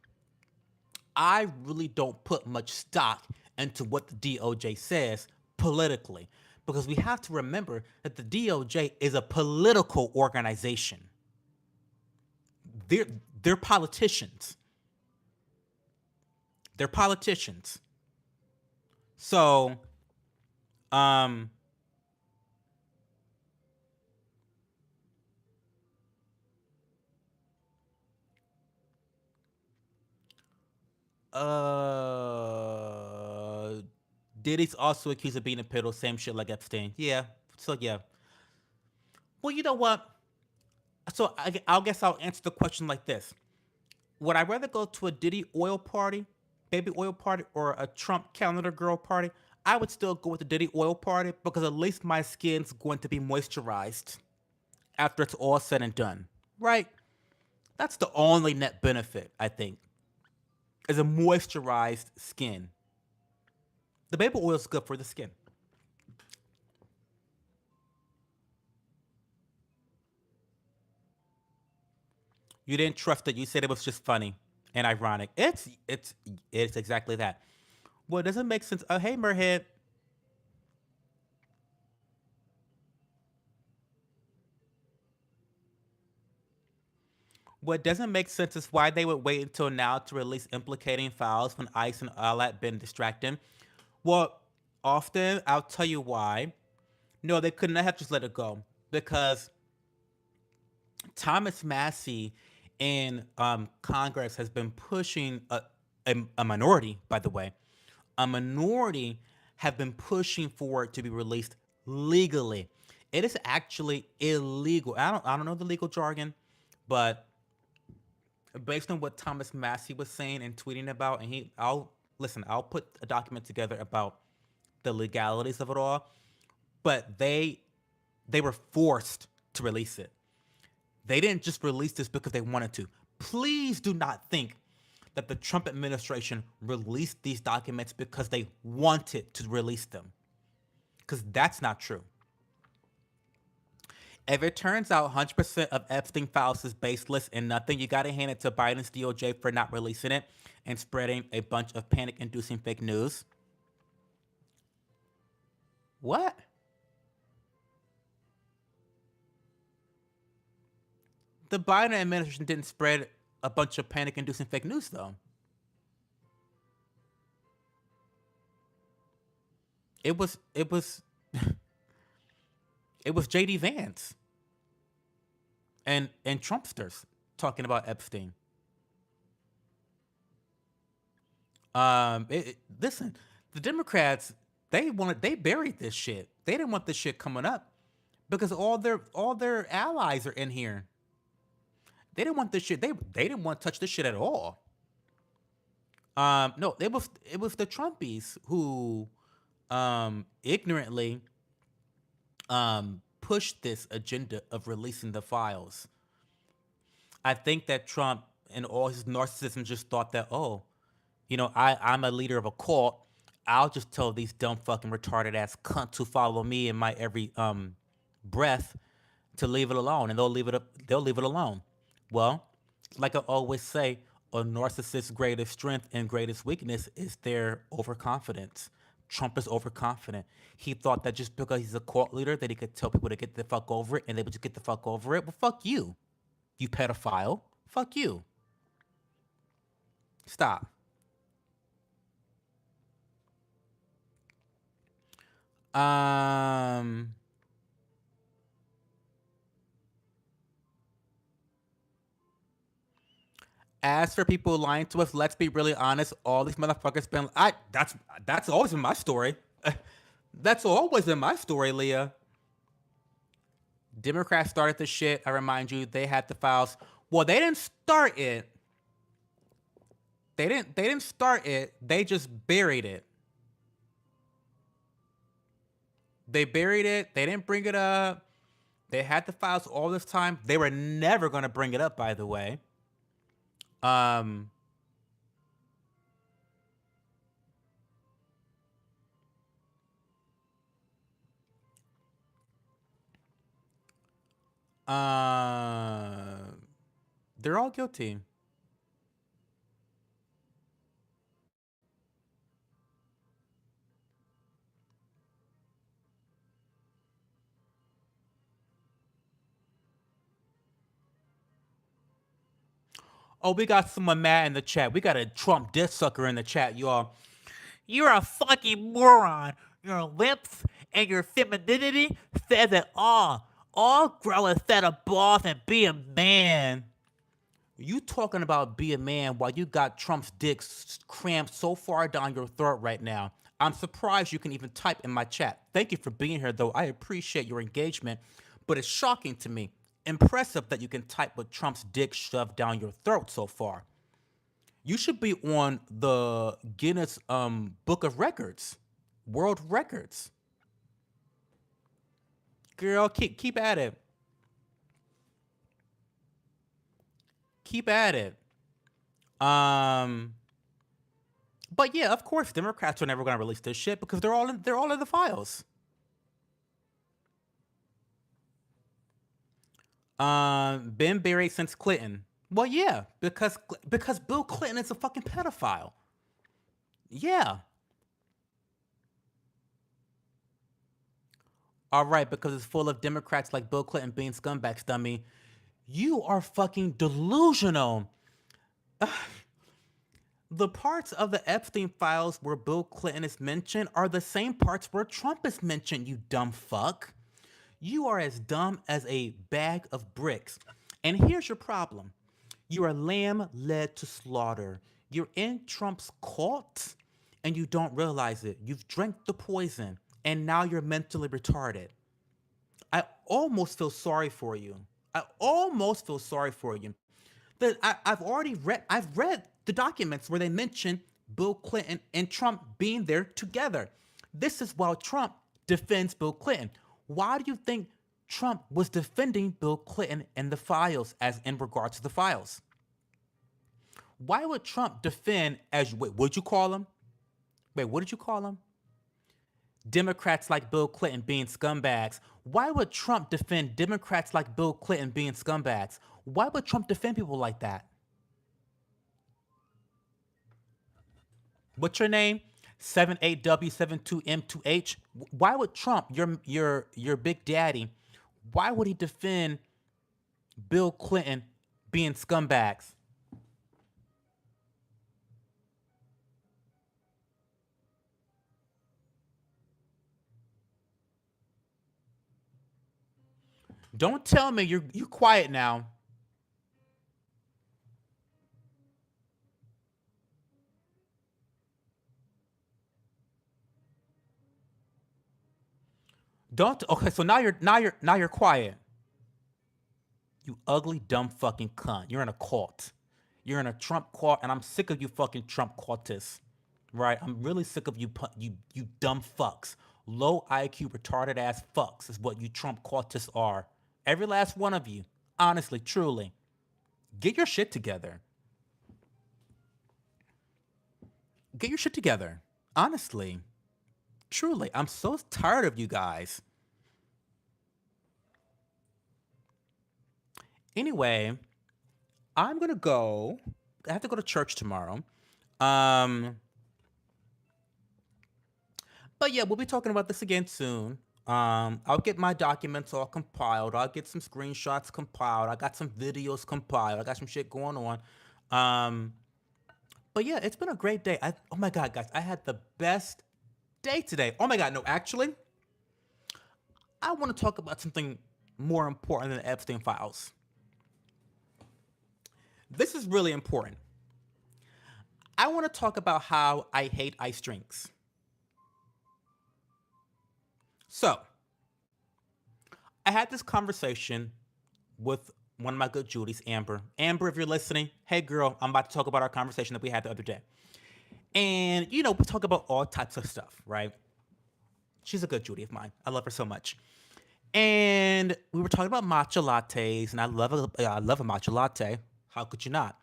I really don't put much stock into what the DOJ says politically because we have to remember that the DOJ is a political organization. They're they're politicians. They're politicians. So, um, uh, Diddy's also accused of being a pedo, same shit like Epstein. Yeah. So yeah. Well, you know what? So I'll guess I'll answer the question like this: would I rather go to a Diddy oil party, baby oil party, or a Trump calendar girl party? I would still go with the Diddy oil party because at least my skin's going to be moisturized after it's all said and done. Right? That's the only net benefit, I think, is a moisturized skin. The baby oil is good for the skin. You didn't trust it. You said it was just funny and ironic. It's exactly that. Well, does it make sense? Hey, Merhead. What doesn't make sense is why they would wait until now to release implicating files when ICE and all that been distracting. Well, often I'll tell you why. No, they could not have just let it go because Thomas Massey in Congress has been pushing a minority, by the way, a minority have been pushing for it to be released legally. It is actually illegal. I don't know the legal jargon, but based on what Thomas Massey was saying and tweeting about, and I'll put a document together about the legalities of it all, but they were forced to release it. They didn't just release this because they wanted to. Please do not think that the Trump administration released these documents because they wanted to release them, because that's not true. If it turns out 100% of Epstein files is baseless and nothing, you got to hand it to Biden's DOJ for not releasing it and spreading a bunch of panic inducing fake news. What? The Biden administration didn't spread a bunch of panic inducing fake news, though. It was it was JD Vance and Trumpsters talking about Epstein. Listen, the Democrats they buried this shit. They didn't want this shit coming up because all their allies are in here. They didn't want this shit. They didn't want to touch this shit at all. No, it was the Trumpies who ignorantly pushed this agenda of releasing the files. I think that Trump and all his narcissism just thought that, oh, I'm a leader of a cult. I'll just tell these dumb fucking retarded ass cunts who follow me in my every breath to leave it alone, and they'll leave it alone. Well, like I always say, a narcissist's greatest strength and greatest weakness is their overconfidence. Trump is overconfident. He thought that just because he's a cult leader that he could tell people to get the fuck over it and they would just get the fuck over it. Well, fuck you, you pedophile. Fuck you. Stop. Um, as for people lying to us, let's be really honest. All these motherfuckers been. I that's always been my story. That's always been my story, Leah. Democrats started this shit. I remind you, they had the files. Well, they didn't start it. They didn't start it. They just buried it. They buried it. They didn't bring it up. They had the files all this time. They were never gonna bring it up, by the way. Um, Uh, they're all guilty. Oh, we got someone mad in the chat. We got a Trump diss sucker in the chat, y'all. You're a fucking moron. Your lips and your femininity says it all. All grow a set of balls and be a man. You talking about be a man while you got Trump's dick crammed so far down your throat right now. I'm surprised you can even type in my chat. Thank you for being here, though. I appreciate your engagement, but it's shocking to me. Impressive that you can type with Trump's dick shoved down your throat so far. You should be on the Guinness Book of Records, World Records. Girl, keep at it. Keep at it. Um, but yeah, of course, Democrats are never going to release this shit because they're all in the files. Been buried since Clinton. Well, yeah, because Bill Clinton is a fucking pedophile. Yeah. All right, because it's full of Democrats like Bill Clinton being scumbags, dummy. You are fucking delusional. The parts of the Epstein files where Bill Clinton is mentioned are the same parts where Trump is mentioned, you dumb fuck. You are as dumb as a bag of bricks. And here's your problem: you're a lamb led to slaughter. You're in Trump's cult and you don't realize it. You've drank the poison and now you're mentally retarded. I almost feel sorry for you. I almost feel sorry for you. I've read the documents where they mention Bill Clinton and Trump being there together. This is while Trump defends Bill Clinton. Why do you think Trump was defending Bill Clinton in the files as in regards to the files? Why would Trump defend as wait, what'd you call him? Wait, what did you call him? Democrats like Bill Clinton being scumbags. Why would Trump defend Democrats like Bill Clinton being scumbags? Why would Trump defend people like that? What's your name? 78W72M2H. Why would Trump, your big daddy, why would he defend Bill Clinton being scumbags? Don't tell me you quiet now. Don't okay, so now you're quiet. You ugly dumb fucking cunt. You're in a cult. You're in a Trump cult, and I'm sick of you fucking Trump cultists. Right? I'm really sick of you dumb fucks. Low IQ retarded ass fucks is what you Trump cultists are. Every last one of you. Honestly, truly. Get your shit together. Get your shit together. Honestly. Truly. I'm so tired of you guys. Anyway, I'm gonna go. I have to go to church tomorrow. Um, but yeah, we'll be talking about this again soon. I'll get my documents all compiled. I'll get some screenshots compiled. I got some videos compiled. I got some shit going on. Um, but yeah, it's been a great day. Oh my god, guys, I had the best day today. Oh my god, no, actually, I want to talk about something more important than the Epstein files. This is really important. I want to talk about how I hate ice drinks. So, I had this conversation with one of my good Judies, Amber. Amber, if you're listening, hey girl, I'm about to talk about our conversation that we had the other day. And, we talk about all types of stuff, right? She's a good Judy of mine. I love her so much. And we were talking about matcha lattes, and I love a matcha latte. How could you not?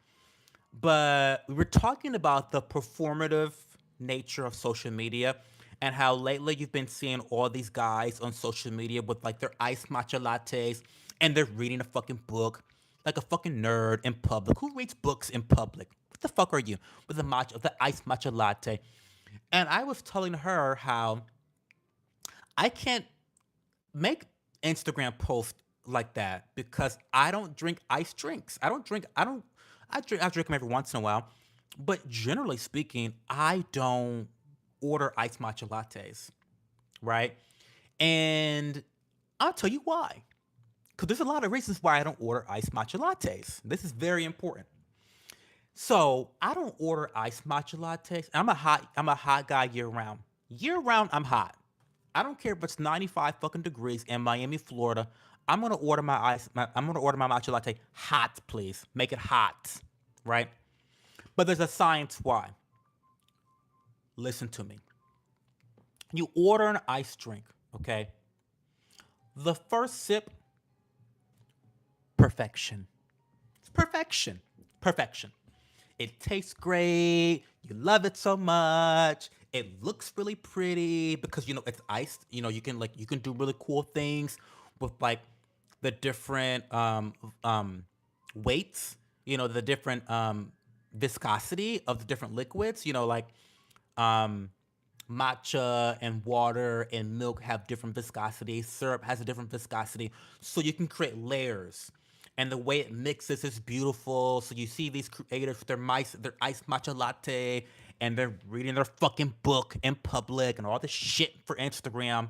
But we were talking about the performative nature of social media and how lately you've been seeing all these guys on social media with like their iced matcha lattes and they're reading a fucking book like a fucking nerd in public. Who reads books in public? What the fuck are you with the iced matcha latte? And I was telling her how I can't make Instagram posts like that because I don't drink iced drinks. I don't drink. I don't. I drink them every once in a while, but generally speaking, I don't order iced matcha lattes, right? And I'll tell you why. Because there's a lot of reasons why I don't order iced matcha lattes. This is very important. So I don't order iced matcha lattes. I'm a hot guy year round. Year round, I'm hot. I don't care if it's 95 fucking degrees in Miami, Florida. I'm gonna order my matcha latte hot, please. Make it hot, right? But there's a science why. Listen to me. You order an iced drink, okay? The first sip, perfection. It's perfection. Perfection. It tastes great. You love it so much. It looks really pretty because it's iced. You can do really cool things with like the different weights. The different viscosity of the different liquids. Like um, matcha and water and milk have different viscosity. Syrup has a different viscosity. So you can create layers. And the way it mixes is beautiful. So you see these creators with their iced matcha latte and they're reading their fucking book in public and all this shit for Instagram.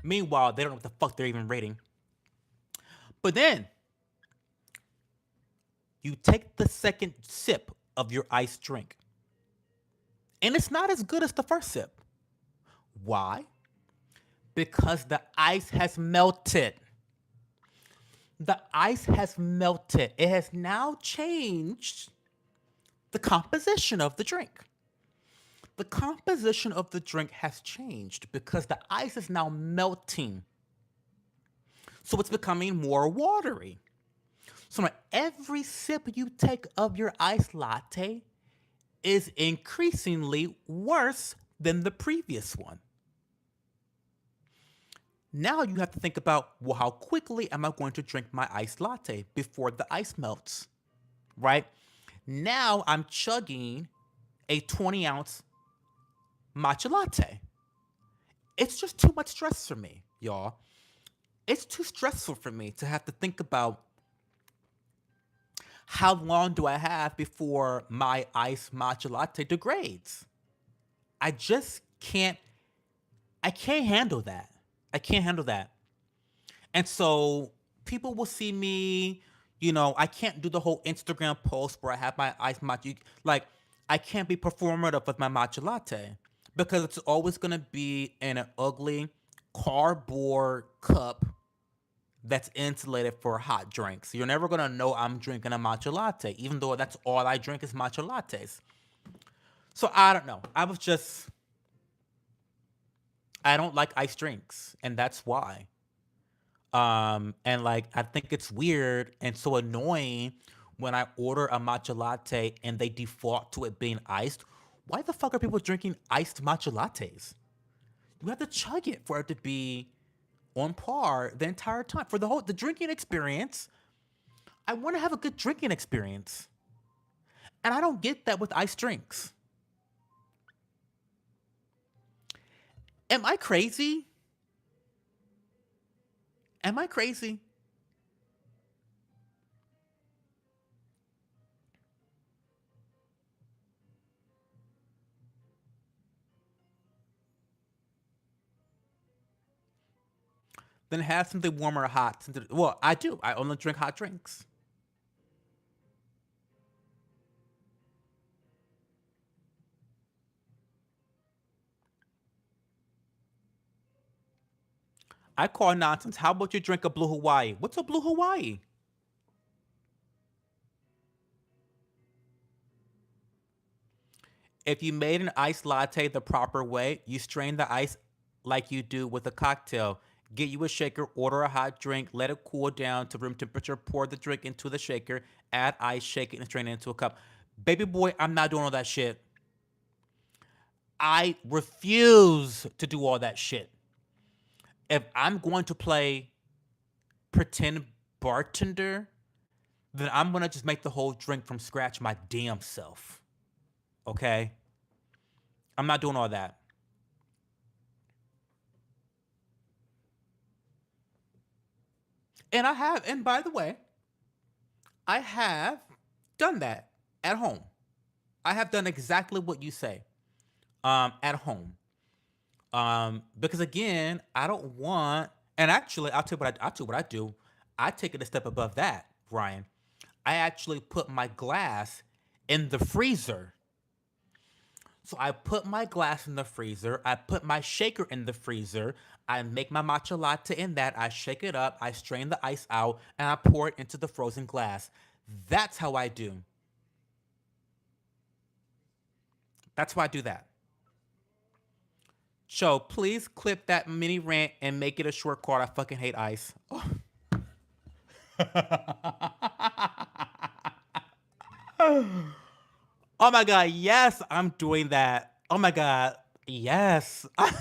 Meanwhile, they don't know what the fuck they're even reading. But then you take the second sip of your iced drink, and it's not as good as the first sip. Why? Because the ice has melted. The ice has melted. It has now changed the composition of the drink. The composition of the drink has changed because the ice is now melting. So it's becoming more watery. So now every sip you take of your iced latte is increasingly worse than the previous one. Now you have to think about, well, how quickly am I going to drink my iced latte before the ice melts, right? Now I'm chugging a 20-ounce matcha latte. It's just too much stress for me, y'all. It's too stressful for me to have to think about how long do I have before my iced matcha latte degrades. I just I can't handle that. I can't handle that. And so people will see me, I can't do the whole Instagram post where I have my iced matcha. Like, I can't be performative with my matcha latte because it's always going to be in an ugly cardboard cup that's insulated for hot drinks. You're never going to know I'm drinking a matcha latte, even though that's all I drink is matcha lattes. So I don't know. I don't like iced drinks, and that's why. And like I think it's weird and so annoying when I order a matcha latte and they default to it being iced. Why the fuck are people drinking iced matcha lattes? You have to chug it for it to be on par the entire time. For the drinking experience, I want to have a good drinking experience. And I don't get that with iced drinks. Am I crazy? Am I crazy? Then have something warm or hot. Well, I do. I only drink hot drinks. I call nonsense. How about you drink a blue Hawaii? What's a blue Hawaii? If you made an iced latte the proper way, you strain the ice like you do with a cocktail. Get you a shaker, order a hot drink, let it cool down to room temperature, pour the drink into the shaker, add ice, shake it, and strain it into a cup. Baby boy, I'm not doing all that shit. I refuse to do all that shit. If I'm going to play pretend bartender, then I'm gonna just make the whole drink from scratch my damn self. Okay? I'm not doing all that. And by the way, I have done that at home. I have done exactly what you say at home. Because again, I don't want, and actually, I'll tell you what I do. I take it a step above that, Ryan. I actually put my glass in the freezer. So I put my glass in the freezer. I put my shaker in the freezer. I make my matcha latte in that. I shake it up. I strain the ice out, and I pour it into the frozen glass. That's how I do. That's why I do that. So please clip that mini rant and make it a short card. I fucking hate ice. Oh my god, yes, I'm doing that. Oh my god, yes. I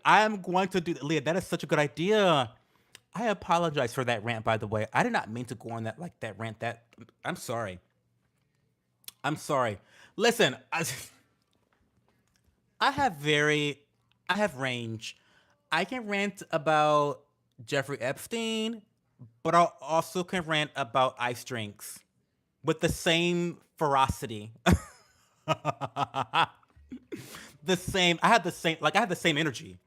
am going to do that. Leah, that is such a good idea. I apologize for that rant, by the way. I did not mean to go on that rant. I'm sorry. I'm sorry. Listen, I have very I have range. I can rant about Jeffrey Epstein, but I also can rant about ice drinks with the same ferocity. The same. I had the same energy.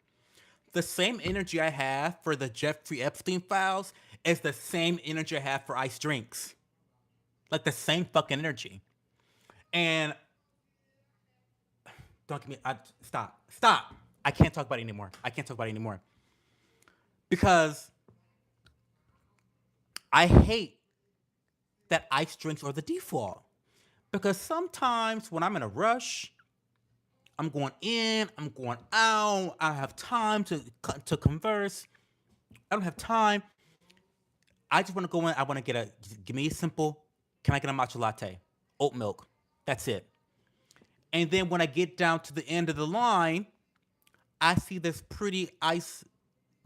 The same energy I have for the Jeffrey Epstein files is the same energy I have for ice drinks. Like the same fucking energy. And don't give me. Stop. Stop. I can't talk about it anymore. I can't talk about it anymore because I hate that ice drinks are the default. Because sometimes when I'm in a rush, I'm going in, I'm going out. I don't have time to converse. I don't have time. I just want to go in. I want to give me a simple. Can I get a matcha latte? Oat milk. That's it. And then when I get down to the end of the line, I see this pretty ice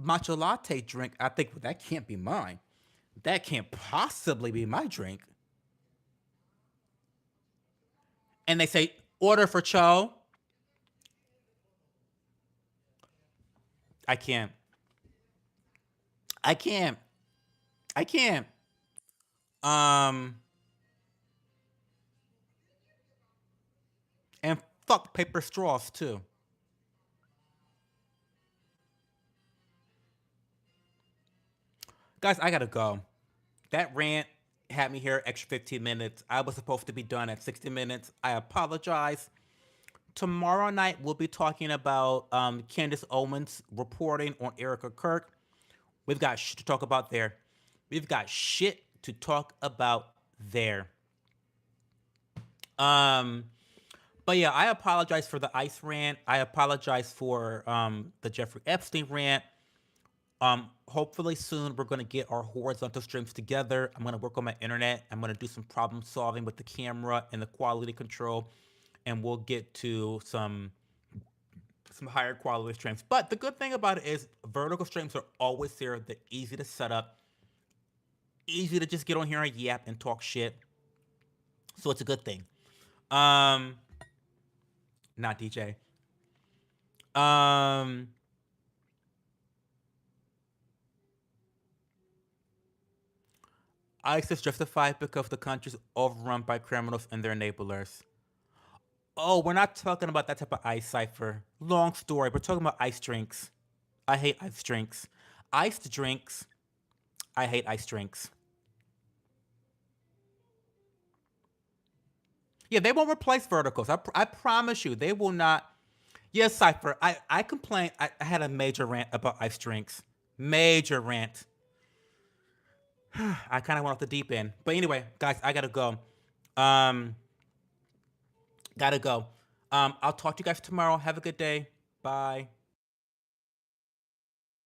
matcha latte drink. I think, well, that can't be mine. That can't possibly be my drink. And they say, order for Cho. I can't. I can't. I can't. Um, and fuck paper straws too. Guys, I gotta go. That rant had me here extra 15 minutes. I was supposed to be done at 60 minutes. I apologize. Tomorrow night, we'll be talking about Candace Owens reporting on Erica Kirk. We've got shit to talk about there. We've got shit to talk about there. Um, but yeah, I apologize for the ice rant. I apologize for the Jeffrey Epstein rant. Hopefully soon we're gonna get our horizontal streams together. I'm gonna work on my internet. I'm gonna do some problem solving with the camera and the quality control, and we'll get to some higher quality streams. But the good thing about it is vertical streams are always there. They're easy to set up, easy to just get on here and yap and talk shit. So it's a good thing. Um, not DJ. Um, ICE is justified because the country's overrun by criminals and their enablers. Oh, we're not talking about that type of ice cipher. Long story. We're talking about ice drinks. I hate ice drinks. Iced drinks. I hate ice drinks. Yeah, they won't replace verticals. I promise you, they will not. Yes, Cypher. I complained. I had a major rant about ice drinks. Major rant. I kind of went off the deep end. But anyway, guys, I gotta go. Um, gotta go. I'll talk to you guys tomorrow. Have a good day. Bye.